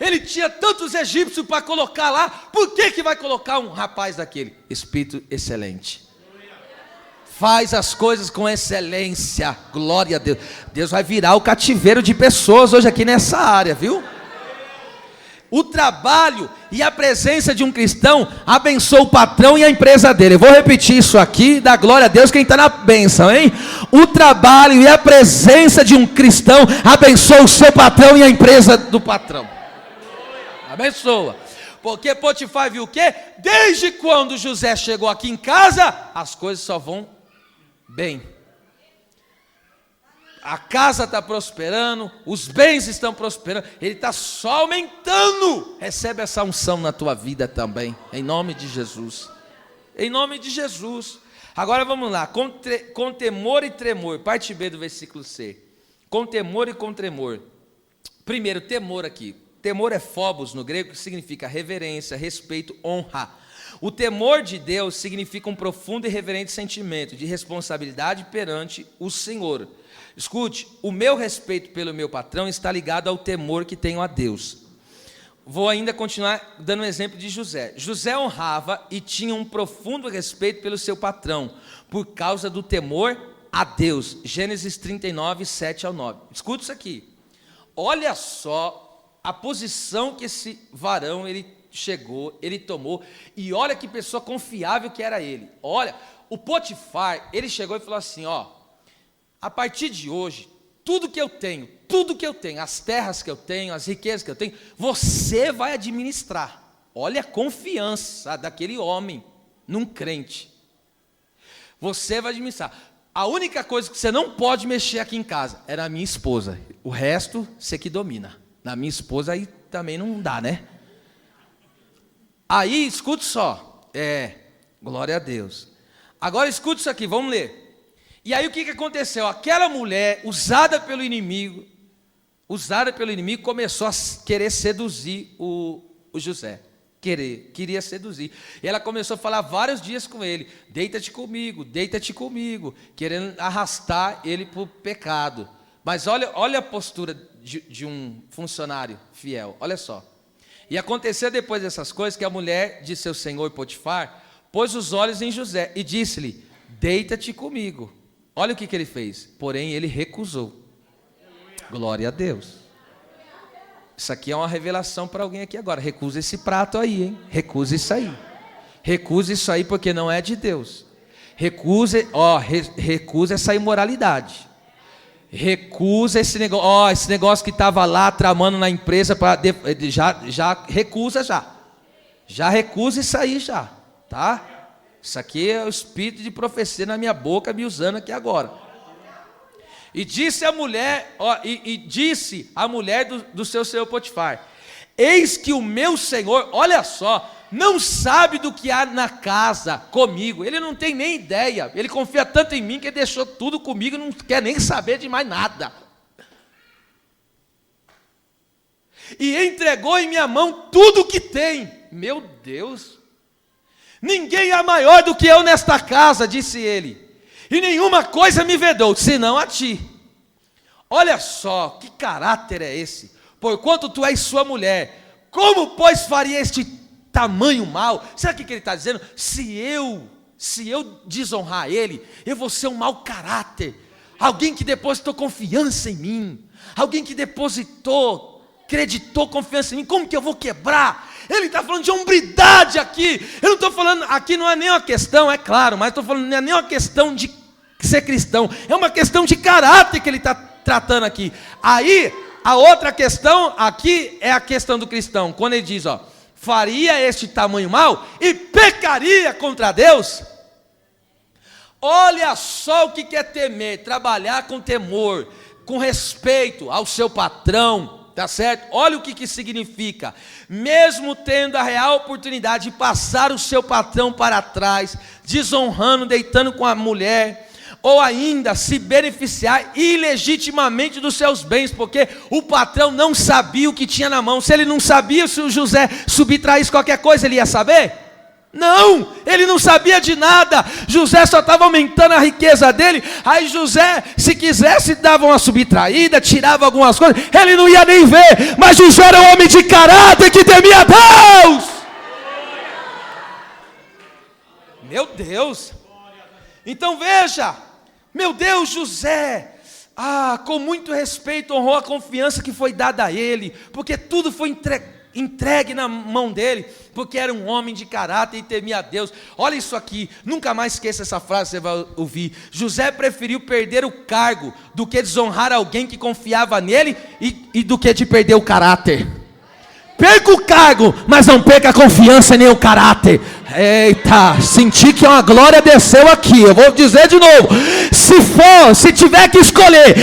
ele tinha tantos egípcios para colocar lá, por que vai colocar um rapaz daquele? Espírito excelente, faz as coisas com excelência, glória a Deus. Deus vai virar o cativeiro de pessoas hoje aqui nessa área, viu? O trabalho e a presença de um cristão abençoa o patrão e a empresa dele. Eu vou repetir isso aqui, dá glória a Deus quem está na bênção, hein? O trabalho e a presença de um cristão abençoa o seu patrão e a empresa do patrão. Abençoa. Porque Potifar viu o quê? Desde quando José chegou aqui em casa, as coisas só vão bem, a casa está prosperando, os bens estão prosperando, ele está só aumentando. Recebe essa unção na tua vida também, em nome de Jesus, em nome de Jesus. Agora vamos lá, com temor e tremor, parte B do versículo C, com temor e com tremor. Primeiro, temor aqui, temor é phobos no grego, que significa reverência, respeito, honra. O temor de Deus significa um profundo e reverente sentimento de responsabilidade perante o Senhor. Escute, o meu respeito pelo meu patrão está ligado ao temor que tenho a Deus. Vou ainda continuar dando um exemplo de José. José honrava e tinha um profundo respeito pelo seu patrão, por causa do temor a Deus. Gênesis 39, 7 ao 9. Escute isso aqui. Olha só a posição que esse varão ele chegou, ele tomou, e olha que pessoa confiável que era ele. Olha, o Potifar, ele chegou e falou assim, a partir de hoje, tudo que eu tenho, as terras que eu tenho, as riquezas que eu tenho, você vai administrar. Olha a confiança daquele homem num crente. Você vai administrar. A única coisa que você não pode mexer aqui em casa era a minha esposa. O resto, você que domina. Na minha esposa aí também não dá, né? Aí, escute só, glória a Deus. Agora escute isso aqui, vamos ler. E aí o que aconteceu? Aquela mulher, usada pelo inimigo, começou a querer seduzir o José. Queria seduzir. E ela começou a falar vários dias com ele, deita-te comigo, querendo arrastar ele para o pecado. Mas olha a postura de um funcionário fiel, olha só. E aconteceu depois dessas coisas que a mulher de seu senhor Potifar pôs os olhos em José e disse-lhe, deita-te comigo. Olha o que ele fez. Porém, ele recusou. Glória a Deus. Isso aqui é uma revelação para alguém aqui agora. Recusa esse prato aí, hein? Recusa isso aí. Recusa isso aí porque não é de Deus. Recusa essa imoralidade. Recusa esse negócio. Esse negócio que estava lá tramando na empresa para já recusa já. Já recusa isso aí já, tá? Isso aqui é o espírito de profecia na minha boca me usando aqui agora. E disse a mulher, disse a mulher do seu senhor Potifar: eis que o meu senhor, olha só, não sabe do que há na casa comigo. Ele não tem nem ideia. Ele confia tanto em mim que ele deixou tudo comigo e não quer nem saber de mais nada. E entregou em minha mão tudo o que tem. Meu Deus! Ninguém é maior do que eu nesta casa, disse ele, e nenhuma coisa me vedou, senão a ti. Olha só, que caráter é esse? Porquanto tu és sua mulher, como pois faria este tamanho mal? Sabe o que ele está dizendo? Se eu desonrar ele, eu vou ser um mau caráter, alguém que depositou confiança em mim, alguém que acreditou confiança em mim, como que eu vou quebrar? Ele está falando de hombridade aqui. Eu não estou falando, aqui não é nem uma questão, é claro, mas estou falando, não é nem uma questão de ser cristão, é uma questão de caráter que ele está tratando aqui. Aí, a outra questão aqui é a questão do cristão, quando ele diz, faria este tamanho mal e pecaria contra Deus. Olha só o que é temer, trabalhar com temor, com respeito ao seu patrão. Tá certo? Olha o que significa. Mesmo tendo a real oportunidade de passar o seu patrão para trás, desonrando, deitando com a mulher, ou ainda se beneficiar ilegitimamente dos seus bens, porque o patrão não sabia o que tinha na mão. Se ele não sabia, se o José subtraísse qualquer coisa, ele ia saber? Não, ele não sabia de nada. José só estava aumentando a riqueza dele. Aí José, se quisesse, dava uma subtraída, tirava algumas coisas, ele não ia nem ver. Mas José era um homem de caráter que temia Deus. Meu Deus. Então veja, meu Deus, José, com muito respeito honrou a confiança que foi dada a ele, porque tudo foi entregue na mão dele, porque era um homem de caráter e temia a Deus. Olha isso aqui, nunca mais esqueça essa frase, você vai ouvir. José preferiu perder o cargo do que desonrar alguém que confiava nele e do que de perder o caráter. Perca o cargo, mas não perca a confiança nem o caráter. Eita, senti que uma glória desceu aqui. Eu vou dizer de novo. Se tiver que escolher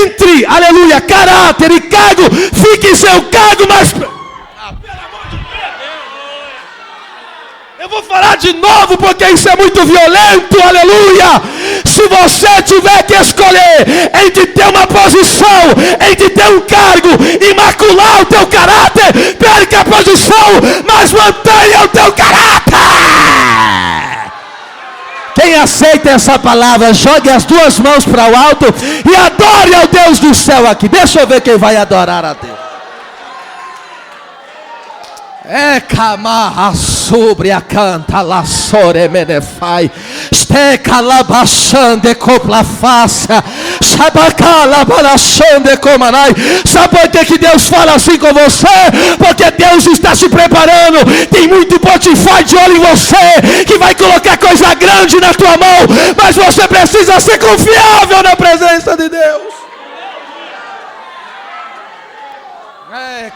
entre, aleluia, caráter e cargo, fique em seu cargo, mas eu vou falar de novo porque isso é muito violento, aleluia. Se você tiver que escolher entre ter uma posição, entre ter um cargo e macular o teu caráter, perca a posição, mas mantenha o teu caráter. Quem aceita essa palavra, jogue as duas mãos para o alto e adore ao Deus do céu aqui. Deixa eu ver quem vai adorar a Deus. Camarra sobre a canta la sore menefai steca la bachande copla faça chabacala balachande comanai. Sabe por que Deus fala assim com você? Porque Deus está se preparando. Tem muito Potifar de olho em você que vai colocar coisa grande na tua mão, mas você precisa ser confiável na presença de Deus.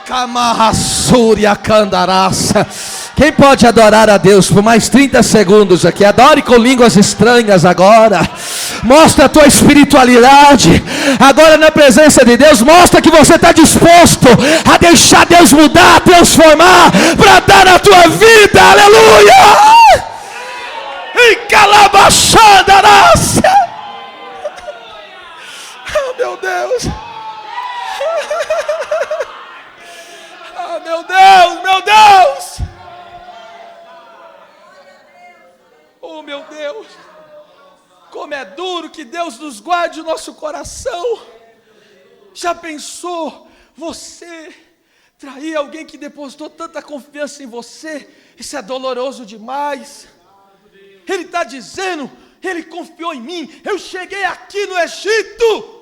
Camarraçúria candaraça. Quem pode adorar a Deus por mais 30 segundos aqui? Adore com línguas estranhas agora. Mostra a tua espiritualidade agora na presença de Deus. Mostra que você está disposto a deixar Deus mudar, transformar, para dar a tua vida, aleluia. E calabaxandaraça. Oh meu Deus. Meu Deus, meu Deus. Oh meu Deus. Como é duro, que Deus nos guarde o nosso coração. Já pensou você trair alguém que depositou tanta confiança em você? Isso é doloroso demais. Ele está dizendo Ele confiou em mim. Eu cheguei aqui no Egito.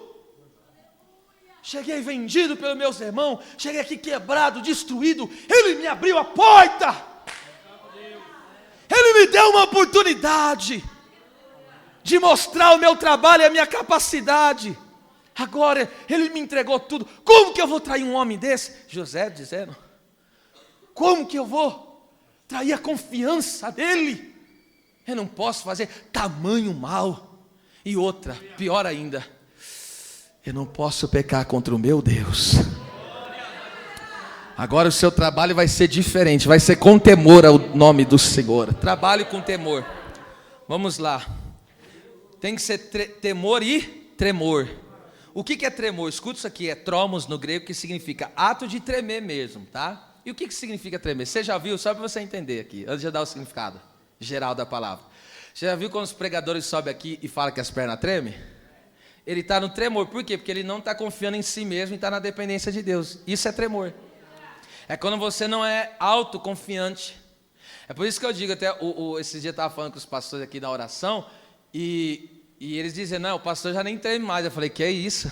Cheguei vendido pelos meus irmãos. Cheguei aqui quebrado, destruído. Ele me abriu a porta. Ele me deu uma oportunidade de mostrar o meu trabalho e a minha capacidade. Agora ele me entregou tudo. Como que eu vou trair um homem desse? José dizendo. Como que eu vou trair a confiança dele? Eu não posso fazer tamanho mal. E outra, pior ainda, eu não posso pecar contra o meu Deus. Agora o seu trabalho vai ser diferente, vai ser com temor ao nome do Senhor. Trabalho com temor. Vamos lá. Tem que ser temor e tremor. O que é tremor? Escuta isso aqui, é tromos no grego, que significa ato de tremer mesmo, tá? E o que significa tremer? Você já viu? Só para você entender aqui, antes de dar o significado geral da palavra. Você já viu quando os pregadores sobem aqui e falam que as pernas tremem? Ele está no tremor. Por quê? Porque ele não está confiando em si mesmo e está na dependência de Deus. Isso é tremor. É quando você não é autoconfiante. É por isso que eu digo, até esses dias eu estava falando com os pastores aqui na oração, e eles dizem, não, o pastor já nem treme mais. Eu falei, que é isso?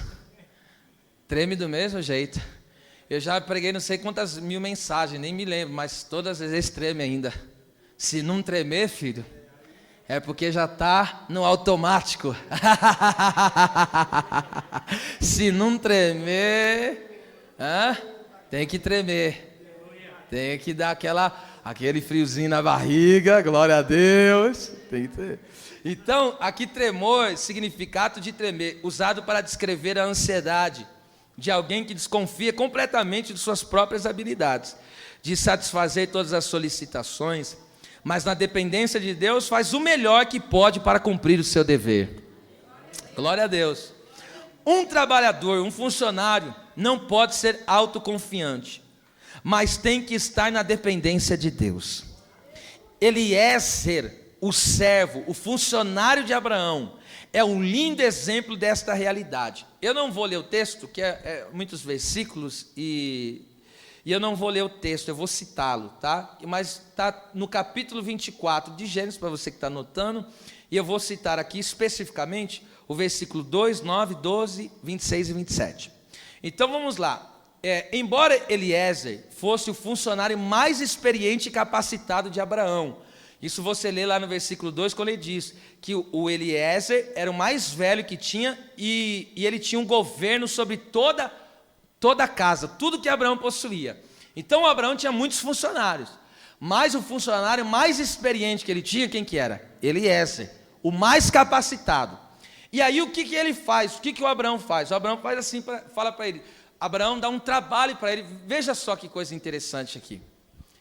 Treme do mesmo jeito. Eu já preguei não sei quantas mil mensagens, nem me lembro, mas todas as vezes treme ainda. Se não tremer, filho, é porque já está no automático. Se não tremer, tem que tremer. Tem que dar aquele friozinho na barriga, glória a Deus. Tem que ter. Então, aqui tremor significa ato de tremer, usado para descrever a ansiedade de alguém que desconfia completamente de suas próprias habilidades, de satisfazer todas as solicitações, mas na dependência de Deus faz o melhor que pode para cumprir o seu dever. Glória a Deus. Um trabalhador, um funcionário, não pode ser autoconfiante, mas tem que estar na dependência de Deus. Eliezer, o servo, o funcionário de Abraão, é um lindo exemplo desta realidade. Eu não vou ler o texto, que é muitos versículos, e eu não vou ler o texto, eu vou citá-lo, tá? Mas está no capítulo 24 de Gênesis, para você que está anotando, e eu vou citar aqui especificamente o versículo 2, 9, 12, 26 e 27. Então vamos lá. Embora Eliezer fosse o funcionário mais experiente e capacitado de Abraão, isso você lê lá no versículo 2, quando ele diz que o Eliezer era o mais velho que tinha, e ele tinha um governo sobre toda a casa, tudo que Abraão possuía. Então Abraão tinha muitos funcionários, mas o funcionário mais experiente que ele tinha, quem que era? Eliezer, o mais capacitado. E aí o que ele faz? O que o Abraão faz? O Abraão faz assim, fala para ele, Abraão dá um trabalho para ele. Veja só que coisa interessante aqui.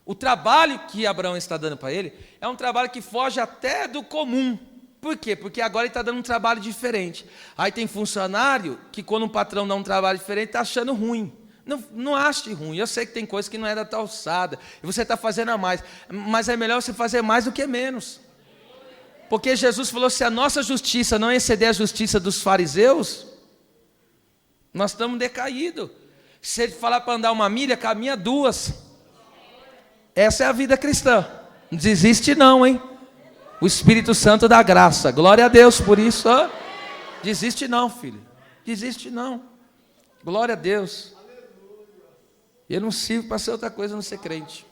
O trabalho que Abraão está dando para ele é um trabalho que foge até do comum. Por quê? Porque agora ele está dando um trabalho diferente. Aí tem funcionário que quando um patrão dá um trabalho diferente está achando ruim. Não ache ruim. Eu sei que tem coisa que não é da tua alçada e você está fazendo a mais, mas é melhor você fazer mais do que menos. Porque Jesus falou, se a nossa justiça não exceder a justiça dos fariseus, nós estamos decaídos. Se ele falar para andar 1 milha, caminha 2. Essa é a vida cristã. Não desiste não, hein? O Espírito Santo dá graça. Glória a Deus por isso. Desiste não, filho. Desiste não. Glória a Deus. Eu não sirvo para ser outra coisa, não ser crente.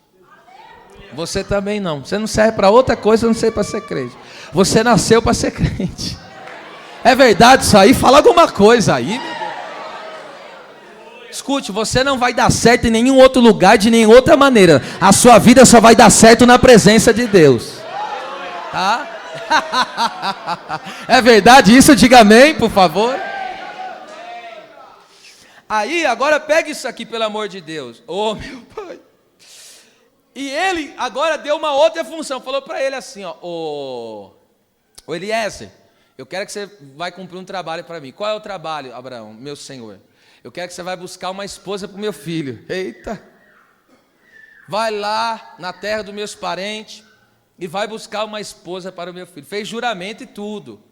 Você também não. Você não serve para outra coisa, não serve para ser crente. Você nasceu para ser crente. É verdade isso aí? Fala alguma coisa aí, meu Deus. Escute, você não vai dar certo em nenhum outro lugar, de nenhuma outra maneira. A sua vida só vai dar certo na presença de Deus. Tá? É verdade isso? Diga amém, por favor. Aí, agora pega isso aqui, pelo amor de Deus. Oh, meu pai. E ele agora deu uma outra função. Falou para ele assim, ó, ô Eliezer, eu quero que você vai cumprir um trabalho para mim. Qual é o trabalho, Abraão, meu senhor? Eu quero que você vai buscar uma esposa para o meu filho. Eita! Vai lá na terra dos meus parentes e vai buscar uma esposa para o meu filho. Fez juramento e tudo.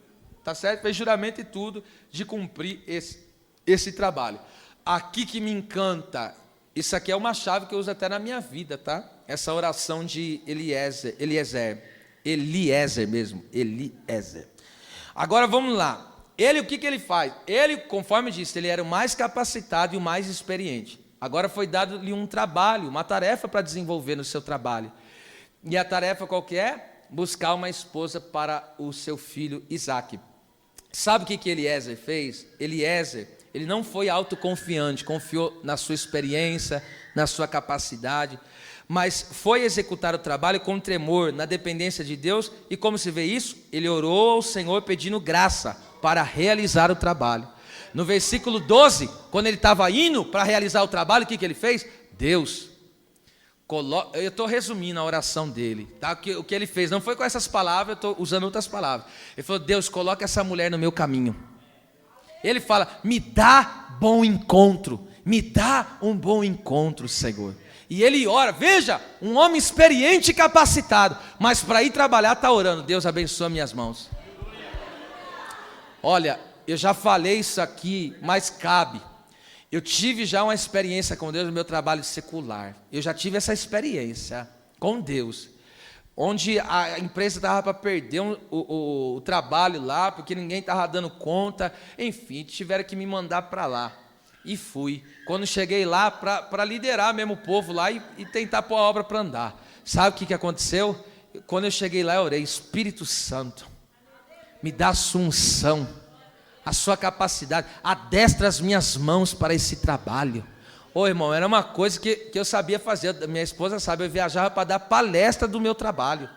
Tá certo? Fez juramento e tudo de cumprir esse trabalho. Aqui que me encanta, isso aqui é uma chave que eu uso até na minha vida, tá? Essa oração de Eliezer mesmo, Eliezer. Agora vamos lá. Ele, o que ele faz? Ele, conforme disse, ele era o mais capacitado e o mais experiente. Agora foi dado-lhe um trabalho, uma tarefa para desenvolver no seu trabalho. E a tarefa qual que é? Buscar uma esposa para o seu filho Isaque. Sabe o que Eliezer fez? Eliezer, ele não foi autoconfiante, confiou na sua experiência, na sua capacidade, mas foi executar o trabalho com tremor, na dependência de Deus. E como se vê isso? Ele orou ao Senhor pedindo graça para realizar o trabalho. No versículo 12, quando ele estava indo para realizar o trabalho, o que ele fez? Deus, eu estou resumindo a oração dele, tá? O que ele fez, não foi com essas palavras, eu estou usando outras palavras. Ele falou: Deus, coloca essa mulher no meu caminho. Ele fala: me dá bom encontro, me dá um bom encontro, Senhor. E ele ora, veja, um homem experiente e capacitado, mas para ir trabalhar está orando: Deus abençoa minhas mãos. Olha, eu já falei isso aqui, mas cabe. Eu tive já uma experiência com Deus no meu trabalho secular. Eu já tive essa experiência com Deus, onde a empresa estava para perder o trabalho lá, porque ninguém estava dando conta. Enfim, tiveram que me mandar para lá. E fui. Quando cheguei lá, para liderar mesmo o povo lá e tentar pôr a obra para andar. Sabe o que aconteceu? Quando eu cheguei lá, eu orei: Espírito Santo, me dá a sua unção, a sua capacidade, adestra as minhas mãos para esse trabalho. Ô irmão, era uma coisa que eu sabia fazer. Minha esposa sabe, eu viajava para dar palestra do meu trabalho.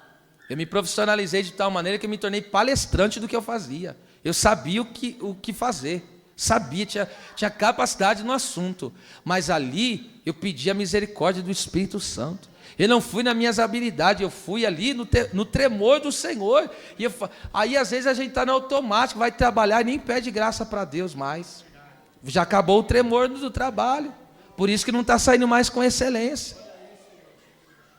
Eu me profissionalizei de tal maneira que eu me tornei palestrante do que eu fazia. Eu sabia o que fazer. Sabia, tinha capacidade no assunto. Mas ali eu pedi a misericórdia do Espírito Santo. Eu não fui nas minhas habilidades, eu fui ali no tremor do Senhor. Aí às vezes a gente está no automático, vai trabalhar e nem pede graça para Deus mais. Já acabou o tremor do trabalho. Por isso que não está saindo mais com excelência.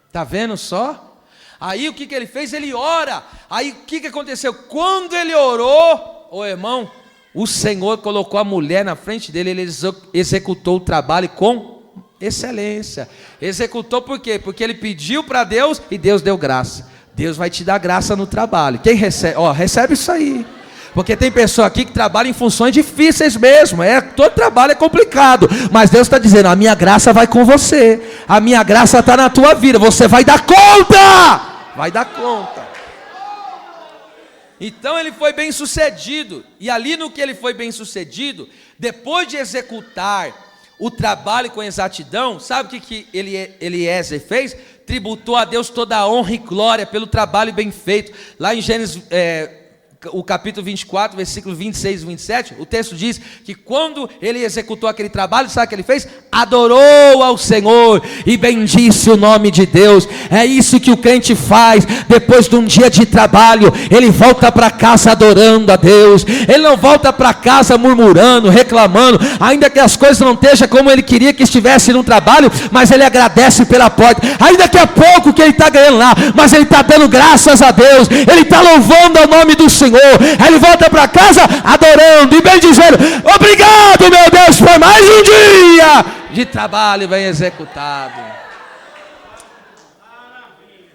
Está vendo só? Aí o que ele fez? Ele ora. Aí o que aconteceu? Quando ele orou, ô irmão, o Senhor colocou a mulher na frente dele, ele executou o trabalho com excelência. Executou por quê? Porque ele pediu para Deus e Deus deu graça. Deus vai te dar graça no trabalho. Quem recebe? Recebe isso aí. Porque tem pessoa aqui que trabalha em funções difíceis mesmo. Todo trabalho é complicado. Mas Deus está dizendo: a minha graça vai com você. A minha graça está na tua vida. Você vai dar conta. Vai dar conta. Então ele foi bem sucedido. E ali no que ele foi bem sucedido, depois de executar o trabalho com exatidão, sabe o que Eliezer fez? Tributou a Deus toda a honra e glória pelo trabalho bem feito. Lá em Gênesis, o capítulo 24, versículo 26 e 27, o texto diz que quando ele executou aquele trabalho, sabe o que ele fez? Adorou ao Senhor e bendisse o nome de Deus. É isso que o crente faz depois de um dia de trabalho. Ele volta para casa adorando a Deus. Ele não volta para casa murmurando, reclamando, ainda que as coisas não estejam como ele queria que estivesse no trabalho, mas ele agradece pela porta. Aí daqui a pouco que ele está ganhando lá, mas ele está dando graças a Deus, ele está louvando o nome do Senhor. Aí ele volta para casa adorando e bem dizendo: obrigado, meu Deus, por mais um dia de trabalho bem executado.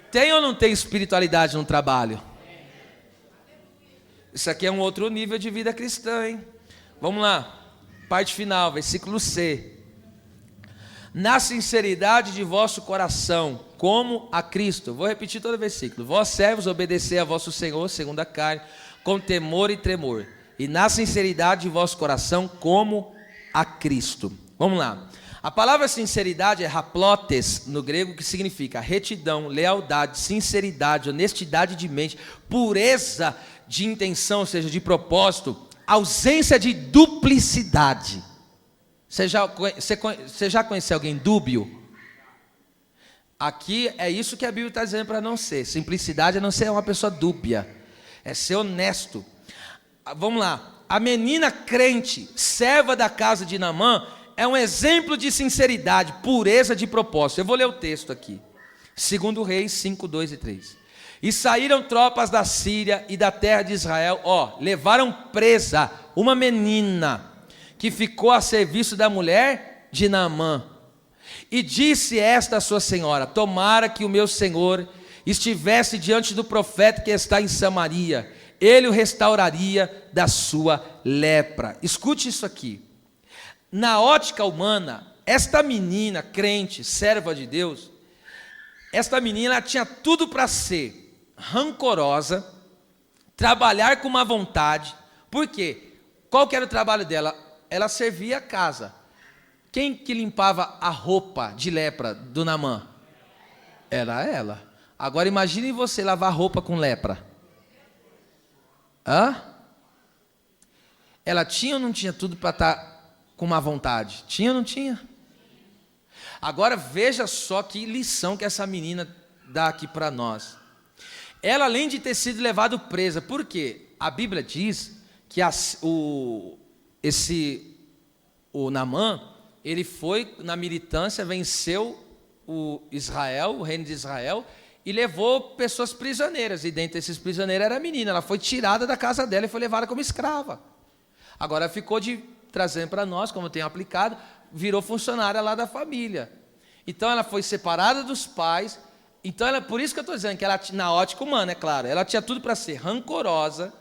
Tem ou não tem espiritualidade no trabalho? Isso aqui é um outro nível de vida cristã, hein? Vamos lá, parte final, versículo C. Na sinceridade de vosso coração, como a Cristo. Vou repetir todo o versículo. Vós servos, obedecei a vosso Senhor segundo a carne, com temor e tremor, e na sinceridade de vosso coração, como a Cristo. Vamos lá. A palavra sinceridade é haplotes no grego, que significa retidão, lealdade, sinceridade, honestidade de mente, pureza de intenção, ou seja, de propósito, ausência de duplicidade. Você já conheceu alguém dúbio? Aqui é isso que a Bíblia está dizendo para não ser. Simplicidade é não ser uma pessoa dúbia, é ser honesto. Vamos lá. A menina crente, serva da casa de Naamã, é um exemplo de sinceridade, pureza de propósito. Eu vou ler o texto aqui. 2 Reis 5, 2 e 3. E saíram tropas da Síria e da terra de Israel, levaram presa uma menina que ficou a serviço da mulher de Naamã. E disse esta a sua senhora: tomara que o meu senhor estivesse diante do profeta que está em Samaria, ele o restauraria da sua lepra. Escute isso aqui. Na ótica humana, esta menina crente, serva de Deus, esta menina ela tinha tudo para ser rancorosa, trabalhar com má vontade. Por quê? Qual que era o trabalho dela? Ela servia a casa. Quem que limpava a roupa de lepra do Naamã? Era ela. Agora imagine você lavar roupa com lepra. Hã? Ela tinha ou não tinha tudo para estar com má vontade? Tinha ou não tinha? Agora veja só que lição que essa menina dá aqui para nós. Ela, além de ter sido levada presa, por quê? A Bíblia diz que o Naamã, ele foi na militância, venceu o reino de Israel, e levou pessoas prisioneiras, e dentre esses prisioneiros era a menina. Ela foi tirada da casa dela e foi levada como escrava. Agora ficou trazendo para nós, como eu tenho aplicado, virou funcionária lá da família. Então ela foi separada dos pais. Então por isso que eu estou dizendo que ela, na ótica humana, é claro, ela tinha tudo para ser rancorosa,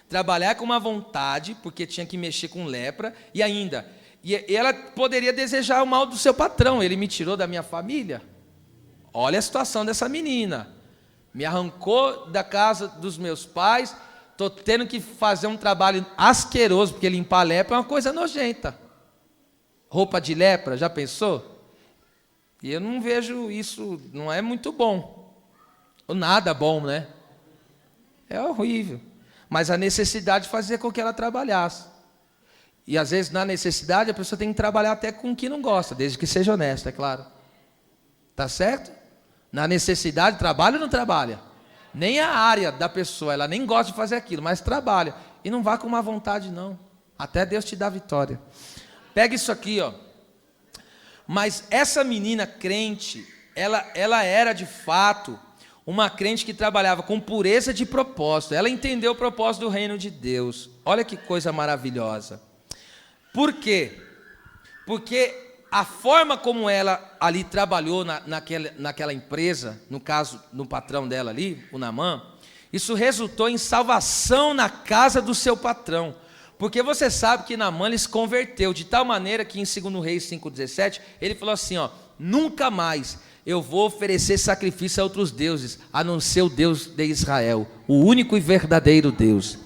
trabalhar com má vontade, porque tinha que mexer com lepra, e ainda, e ela poderia desejar o mal do seu patrão. Ele me tirou da minha família. Olha a situação dessa menina. Me arrancou da casa dos meus pais, estou tendo que fazer um trabalho asqueroso, porque limpar lepra é uma coisa nojenta. Roupa de lepra, já pensou? E eu não vejo isso, não é muito bom. Ou nada bom, né? É horrível. Mas a necessidade fazia com que ela trabalhasse. E às vezes, na necessidade, a pessoa tem que trabalhar até com o que não gosta, desde que seja honesta, é claro. Tá certo? Na necessidade, trabalha ou não trabalha? Nem a área da pessoa, ela nem gosta de fazer aquilo, mas trabalha. E não vá com má vontade, não. Até Deus te dá vitória. Pega isso aqui, ó. Mas essa menina crente, ela era de fato uma crente que trabalhava com pureza de propósito. Ela entendeu o propósito do reino de Deus. Olha que coisa maravilhosa. Por quê? Porque a forma como ela ali trabalhou naquela empresa, no caso, no patrão dela ali, o Naamã, isso resultou em salvação na casa do seu patrão. Porque você sabe que Naamã ele se converteu de tal maneira que em 2 Reis 5,17, ele falou assim, ó, nunca mais eu vou oferecer sacrifício a outros deuses, a não ser o Deus de Israel, o único e verdadeiro Deus.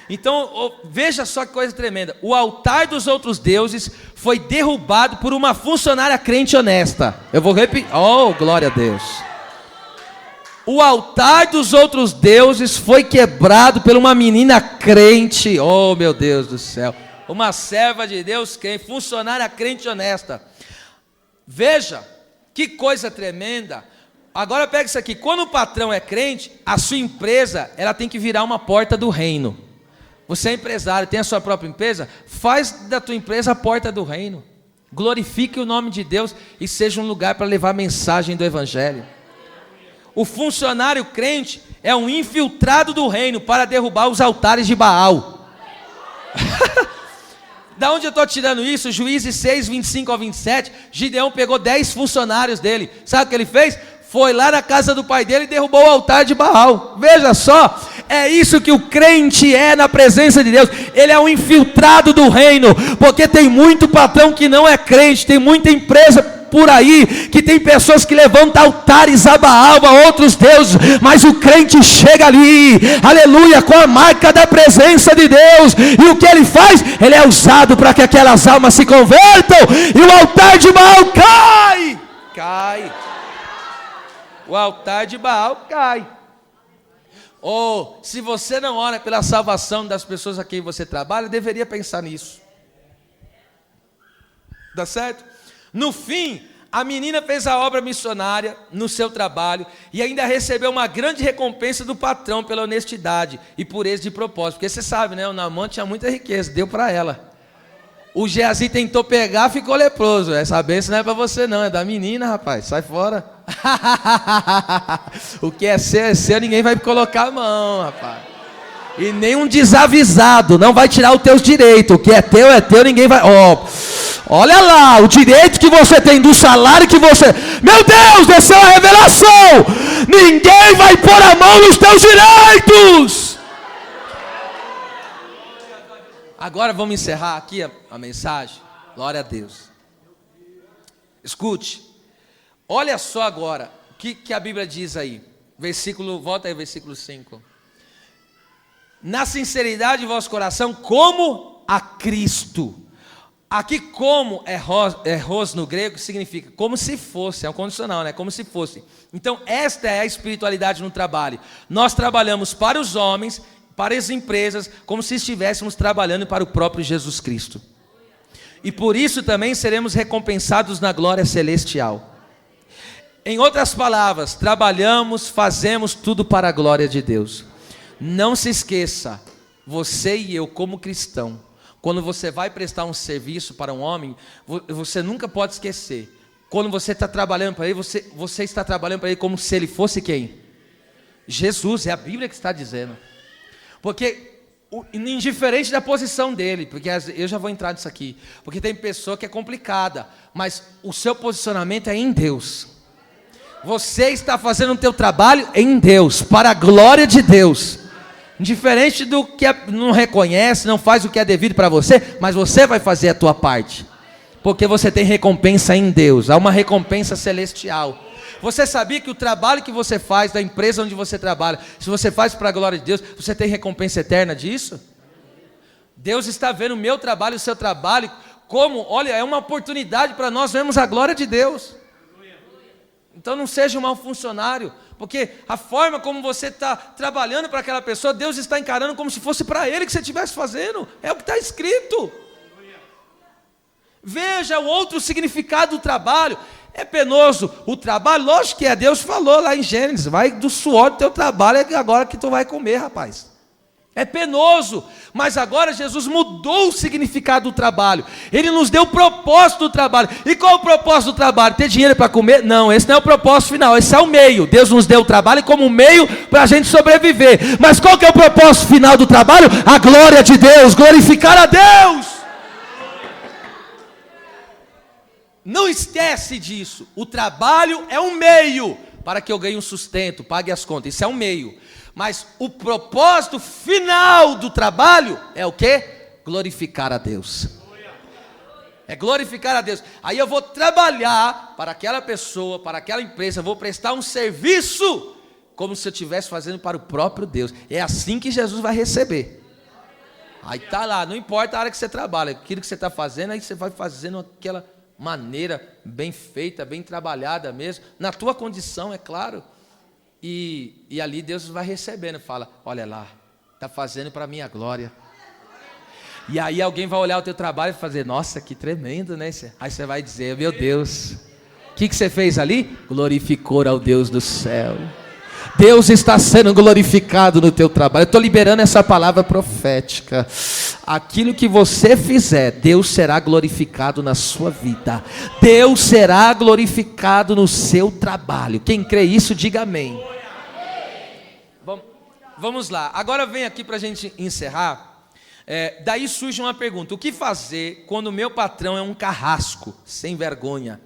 Então, veja só que coisa tremenda. O altar dos outros deuses foi derrubado por uma funcionária crente honesta. Eu vou repetir. Oh, glória a Deus. O altar dos outros deuses foi quebrado por uma menina crente. Oh, meu Deus do céu. Uma serva de Deus crente, funcionária crente honesta. Veja, que coisa tremenda. Agora pega isso aqui. Quando o patrão é crente, a sua empresa, ela tem que virar uma porta do reino. Você é empresário, tem a sua própria empresa, faz da tua empresa a porta do reino. Glorifique o nome de Deus e seja um lugar para levar a mensagem do Evangelho. O funcionário crente é um infiltrado do reino para derrubar os altares de Baal. Da onde eu estou tirando isso? Juízes 6, 25 ao 27, Gideão pegou 10 funcionários dele. Sabe o que ele fez? Foi lá na casa do pai dele e derrubou o altar de Baal. Veja só, é isso que o crente é na presença de Deus. Ele é um infiltrado do reino, porque tem muito patrão que não é crente, tem muita empresa por aí, que tem pessoas que levantam altares a Baal, a outros deuses, mas o crente chega ali, aleluia, com a marca da presença de Deus, e o que ele faz? Ele é usado para que aquelas almas se convertam, e o altar de Baal cai. O altar de Baal cai. Ou, se você não ora pela salvação das pessoas a quem você trabalha, deveria pensar nisso. Dá certo? No fim, a menina fez a obra missionária no seu trabalho e ainda recebeu uma grande recompensa do patrão pela honestidade e pureza de propósito. Porque você sabe, né? O Naamã tinha muita riqueza, deu para ela. O Geazi tentou pegar, ficou leproso. Essa bênção não é para você não, é da menina, rapaz. Sai fora. O que é seu, ninguém vai colocar a mão, rapaz. E nem um desavisado não vai tirar os teus direitos. O que é teu, ninguém vai... Olha lá, o direito que você tem do salário que você... Meu Deus, desceu a revelação. Ninguém vai pôr a mão nos teus direitos. Agora vamos encerrar aqui a mensagem. Glória a Deus. Escute. Olha só agora o que a Bíblia diz aí. Volta aí, versículo 5. Na sinceridade de vosso coração, como a Cristo. Aqui como é ros no grego, significa como se fosse, é um condicional, né? Como se fosse. Então esta é a espiritualidade no trabalho. Nós trabalhamos para os homens, para as empresas, como se estivéssemos trabalhando para o próprio Jesus Cristo. E por isso também seremos recompensados na glória celestial. Em outras palavras, trabalhamos, fazemos tudo para a glória de Deus. Não se esqueça, você e eu como cristão, quando você vai prestar um serviço para um homem, você nunca pode esquecer. Quando você está trabalhando para ele, você está trabalhando para ele como se ele fosse quem? Jesus, é a Bíblia que está dizendo. Porque, indiferente da posição dele, porque eu já vou entrar nisso aqui, porque tem pessoa que é complicada, mas o seu posicionamento é em Deus. Você está fazendo o teu trabalho em Deus, para a glória de Deus. Indiferente do que não reconhece, não faz o que é devido para você, mas você vai fazer a tua parte. Porque você tem recompensa em Deus, há uma recompensa celestial. Você sabia que o trabalho que você faz, da empresa onde você trabalha, se você faz para a glória de Deus, você tem recompensa eterna disso? Deus está vendo o meu trabalho, o seu trabalho, como, olha, é uma oportunidade para nós vermos a glória de Deus. Então não seja um mau funcionário, porque a forma como você está trabalhando para aquela pessoa, Deus está encarando como se fosse para Ele que você estivesse fazendo, é o que está escrito. Veja o outro significado do trabalho. É penoso o trabalho, lógico que é, Deus falou lá em Gênesis, vai do suor do teu trabalho, é agora que tu vai comer, rapaz. É penoso, mas agora Jesus mudou o significado do trabalho. Ele nos deu o propósito do trabalho. E qual é o propósito do trabalho? Ter dinheiro para comer? Não, esse não é o propósito final, esse é o meio. Deus nos deu o trabalho como meio para a gente sobreviver. Mas qual que é o propósito final do trabalho? A glória de Deus, glorificar a Deus. Não esquece disso. O trabalho é um meio para que eu ganhe um sustento, pague as contas. Isso é um meio. Mas o propósito final do trabalho é o quê? Glorificar a Deus. É glorificar a Deus. Aí eu vou trabalhar para aquela pessoa, para aquela empresa, vou prestar um serviço como se eu estivesse fazendo para o próprio Deus. É assim que Jesus vai receber. Aí está lá, não importa a área que você trabalha, aquilo que você está fazendo, aí você vai fazendo aquela maneira bem feita, bem trabalhada mesmo, na tua condição, é claro. E ali Deus vai recebendo, fala, olha lá, está fazendo para a minha glória. E aí alguém vai olhar o teu trabalho e fazer, nossa, que tremendo, né? Aí você vai dizer, meu Deus, o que você fez ali? Glorificou ao Deus do céu. Deus está sendo glorificado no teu trabalho. Eu estou liberando essa palavra profética. Aquilo que você fizer, Deus será glorificado na sua vida. Deus será glorificado no seu trabalho. Quem crê isso, diga amém. Vamos lá. Agora vem aqui para a gente encerrar. Daí surge uma pergunta. O que fazer quando o meu patrão é um carrasco, sem vergonha?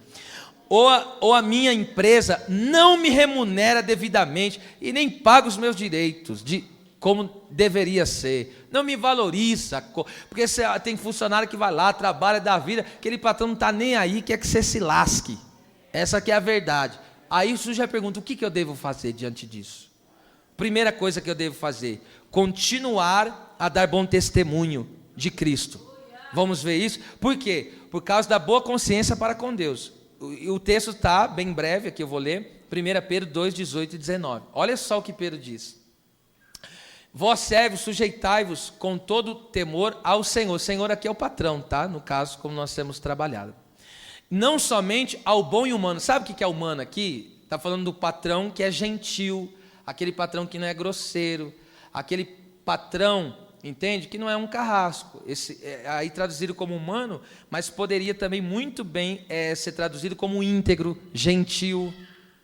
Ou a minha empresa não me remunera devidamente e nem paga os meus direitos, como deveria ser, não me valoriza, porque tem funcionário que vai lá, trabalha, dá vida, aquele patrão não está nem aí, quer que você se lasque, essa aqui é a verdade. Aí surge a pergunta, o que eu devo fazer diante disso? Primeira coisa que eu devo fazer, continuar a dar bom testemunho de Cristo. Vamos ver isso? Por quê? Por causa da boa consciência para com Deus. O texto está bem breve, aqui eu vou ler, 1 Pedro 2, 18 e 19. Olha só o que Pedro diz. Vós servos, sujeitai-vos com todo temor ao Senhor. O Senhor aqui é o patrão, tá? No caso, como nós temos trabalhado. Não somente ao bom e humano. Sabe o que é humano aqui? Está falando do patrão que é gentil, aquele patrão que não é grosseiro, aquele patrão, entende? Que não é um carrasco. Aí traduzido como humano, mas poderia também muito bem ser traduzido como íntegro, gentil,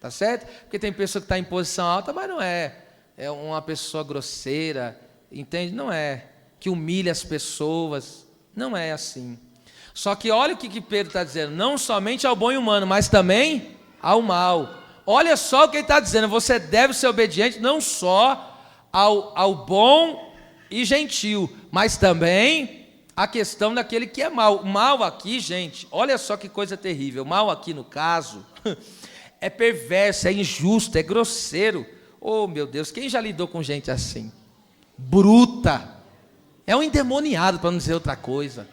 tá certo? Porque tem pessoa que está em posição alta, mas não é. É uma pessoa grosseira, entende? Não é. Que humilha as pessoas, não é assim. Só que olha o que Pedro está dizendo, não somente ao bom e humano, mas também ao mal. Olha só o que ele está dizendo, você deve ser obediente não só ao bom e gentil, mas também a questão daquele que é mal. O mal aqui, gente, olha só que coisa terrível. O mal aqui, no caso, é perverso, é injusto, é grosseiro. Oh, meu Deus, quem já lidou com gente assim? Bruta. É um endemoniado, para não dizer outra coisa.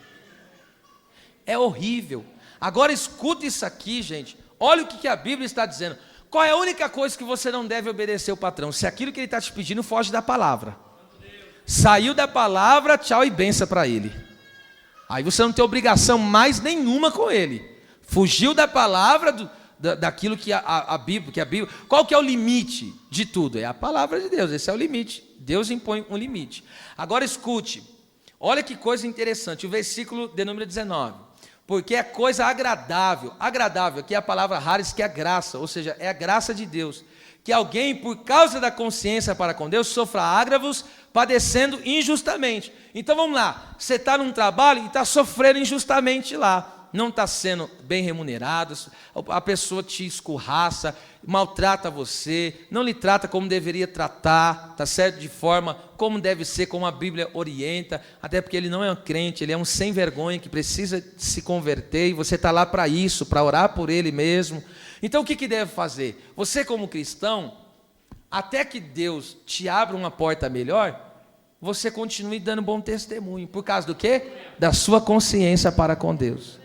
É horrível. Agora escuta isso aqui, gente. Olha o que a Bíblia está dizendo. Qual é a única coisa que você não deve obedecer ao patrão? Se aquilo que ele está te pedindo foge da palavra. Saiu da palavra, tchau e benção para ele. Aí você não tem obrigação mais nenhuma com ele. Fugiu da palavra, daquilo que a Bíblia. Qual que é o limite de tudo? É a palavra de Deus, esse é o limite. Deus impõe um limite. Agora escute, olha que coisa interessante, o versículo de número 19. Porque é coisa agradável, aqui é a palavra haris, que é a graça, ou seja, é a graça de Deus, que alguém, por causa da consciência para com Deus, sofra agravos, padecendo injustamente. Então vamos lá, você está num trabalho e está sofrendo injustamente lá, não está sendo bem remunerado, a pessoa te escorraça, maltrata você, não lhe trata como deveria tratar, tá certo? De forma como deve ser, como a Bíblia orienta, até porque ele não é um crente, ele é um sem vergonha que precisa se converter, e você está lá para isso, para orar por ele mesmo. Então o que deve fazer? Você como cristão, até que Deus te abra uma porta melhor, você continue dando bom testemunho, por causa do quê? Da sua consciência para com Deus.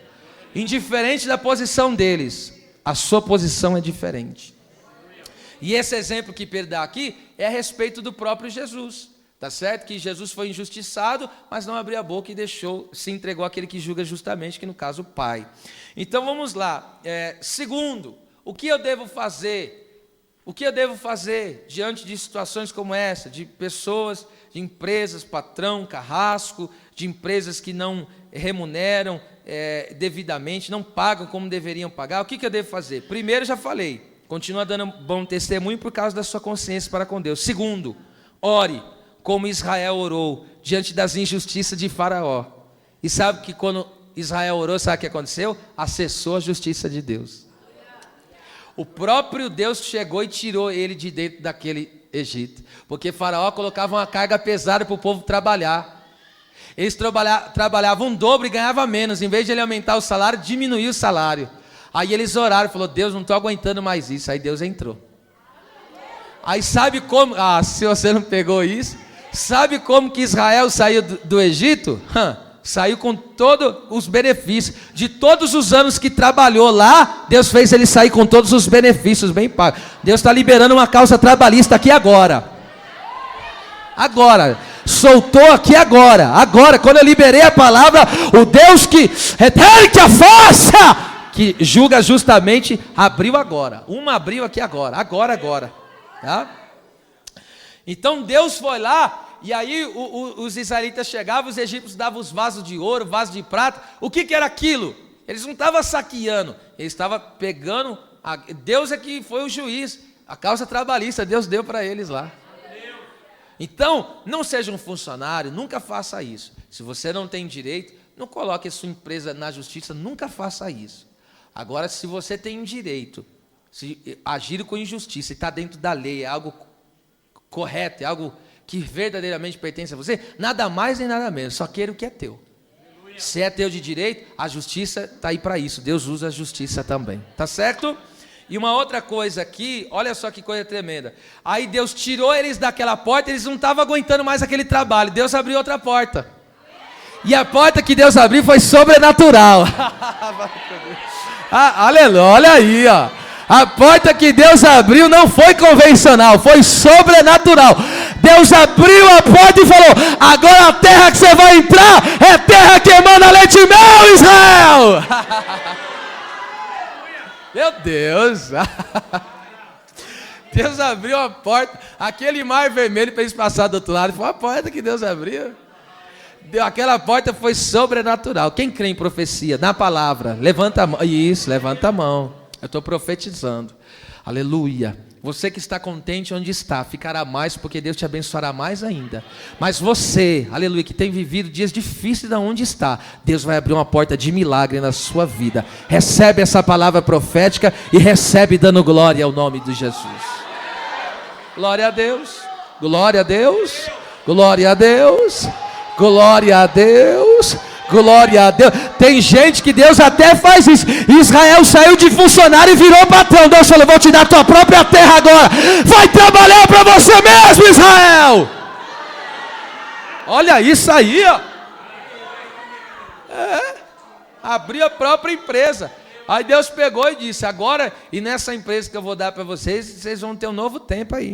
Indiferente da posição deles, a sua posição é diferente. E esse exemplo que Pedro dá aqui é a respeito do próprio Jesus, tá certo? Que Jesus foi injustiçado, mas não abriu a boca e se entregou àquele que julga justamente, que no caso o Pai. Então vamos lá. Segundo, o que eu devo fazer? O que eu devo fazer diante de situações como essa, de pessoas, de empresas, patrão, carrasco, de empresas que não remuneram devidamente, não pagam como deveriam pagar? O que eu devo fazer? Primeiro, já falei, continua dando bom testemunho por causa da sua consciência para com Deus. Segundo, ore como Israel orou diante das injustiças de Faraó. E sabe que quando Israel orou, sabe o que aconteceu? Acessou a justiça de Deus. O próprio Deus chegou e tirou ele de dentro daquele Egito, porque Faraó colocava uma carga pesada para o povo trabalhar. Eles trabalhavam um dobro e ganhavam menos. Em vez de ele aumentar o salário, diminuiu o salário. Aí eles oraram, falou: Deus, não estou aguentando mais isso. Aí Deus entrou. Aí sabe como, se você não pegou isso, sabe como que Israel saiu do Egito? Saiu com todos os benefícios. De todos os anos que trabalhou lá, Deus fez ele sair com todos os benefícios bem pagos. Deus está liberando uma causa trabalhista aqui agora. Agora. Soltou aqui agora, quando eu liberei a palavra, o Deus que julga justamente, abriu agora, abriu aqui agora, tá? Então Deus foi lá, e aí os israelitas chegavam, os egípcios davam os vasos de ouro, vasos de prata. O que era aquilo? Eles não estavam saqueando, eles estavam pegando, Deus é que foi o juiz, a causa trabalhista, Deus deu para eles lá. Então, não seja um funcionário, nunca faça isso. Se você não tem direito, não coloque a sua empresa na justiça, nunca faça isso. Agora, se você tem direito, se agir com injustiça e está dentro da lei, é algo correto, é algo que verdadeiramente pertence a você, nada mais nem nada menos, só queira o que é teu. Se é teu de direito, a justiça está aí para isso, Deus usa a justiça também, tá certo? E uma outra coisa aqui, olha só que coisa tremenda. Aí Deus tirou eles daquela porta, eles não estavam aguentando mais aquele trabalho. Deus abriu outra porta. E a porta que Deus abriu foi sobrenatural. Aleluia, olha aí, ó. A porta que Deus abriu não foi convencional, foi sobrenatural. Deus abriu a porta e falou: agora a terra que você vai entrar é terra que emana leite e mel, Israel. Meu Deus, Deus abriu a porta, aquele mar vermelho para eles passar do outro lado, foi a porta que Deus abriu. Aquela porta foi sobrenatural. Quem crê em profecia, na palavra, levanta a mão. Isso, levanta a mão. Eu estou profetizando. Aleluia. Você que está contente onde está, ficará mais, porque Deus te abençoará mais ainda. Mas você, aleluia, que tem vivido dias difíceis de onde está, Deus vai abrir uma porta de milagre na sua vida. Recebe essa palavra profética e recebe dando glória ao nome de Jesus. Glória a Deus, glória a Deus, glória a Deus, glória a Deus. Glória a Deus. Tem gente que Deus até faz isso. Israel saiu de funcionário e virou patrão. Deus falou: vou te dar a tua própria terra agora. Vai trabalhar para você mesmo, Israel. Olha isso aí, ó. Abriu a própria empresa. Aí Deus pegou e disse: agora, e nessa empresa que eu vou dar para vocês, vocês vão ter um novo tempo aí.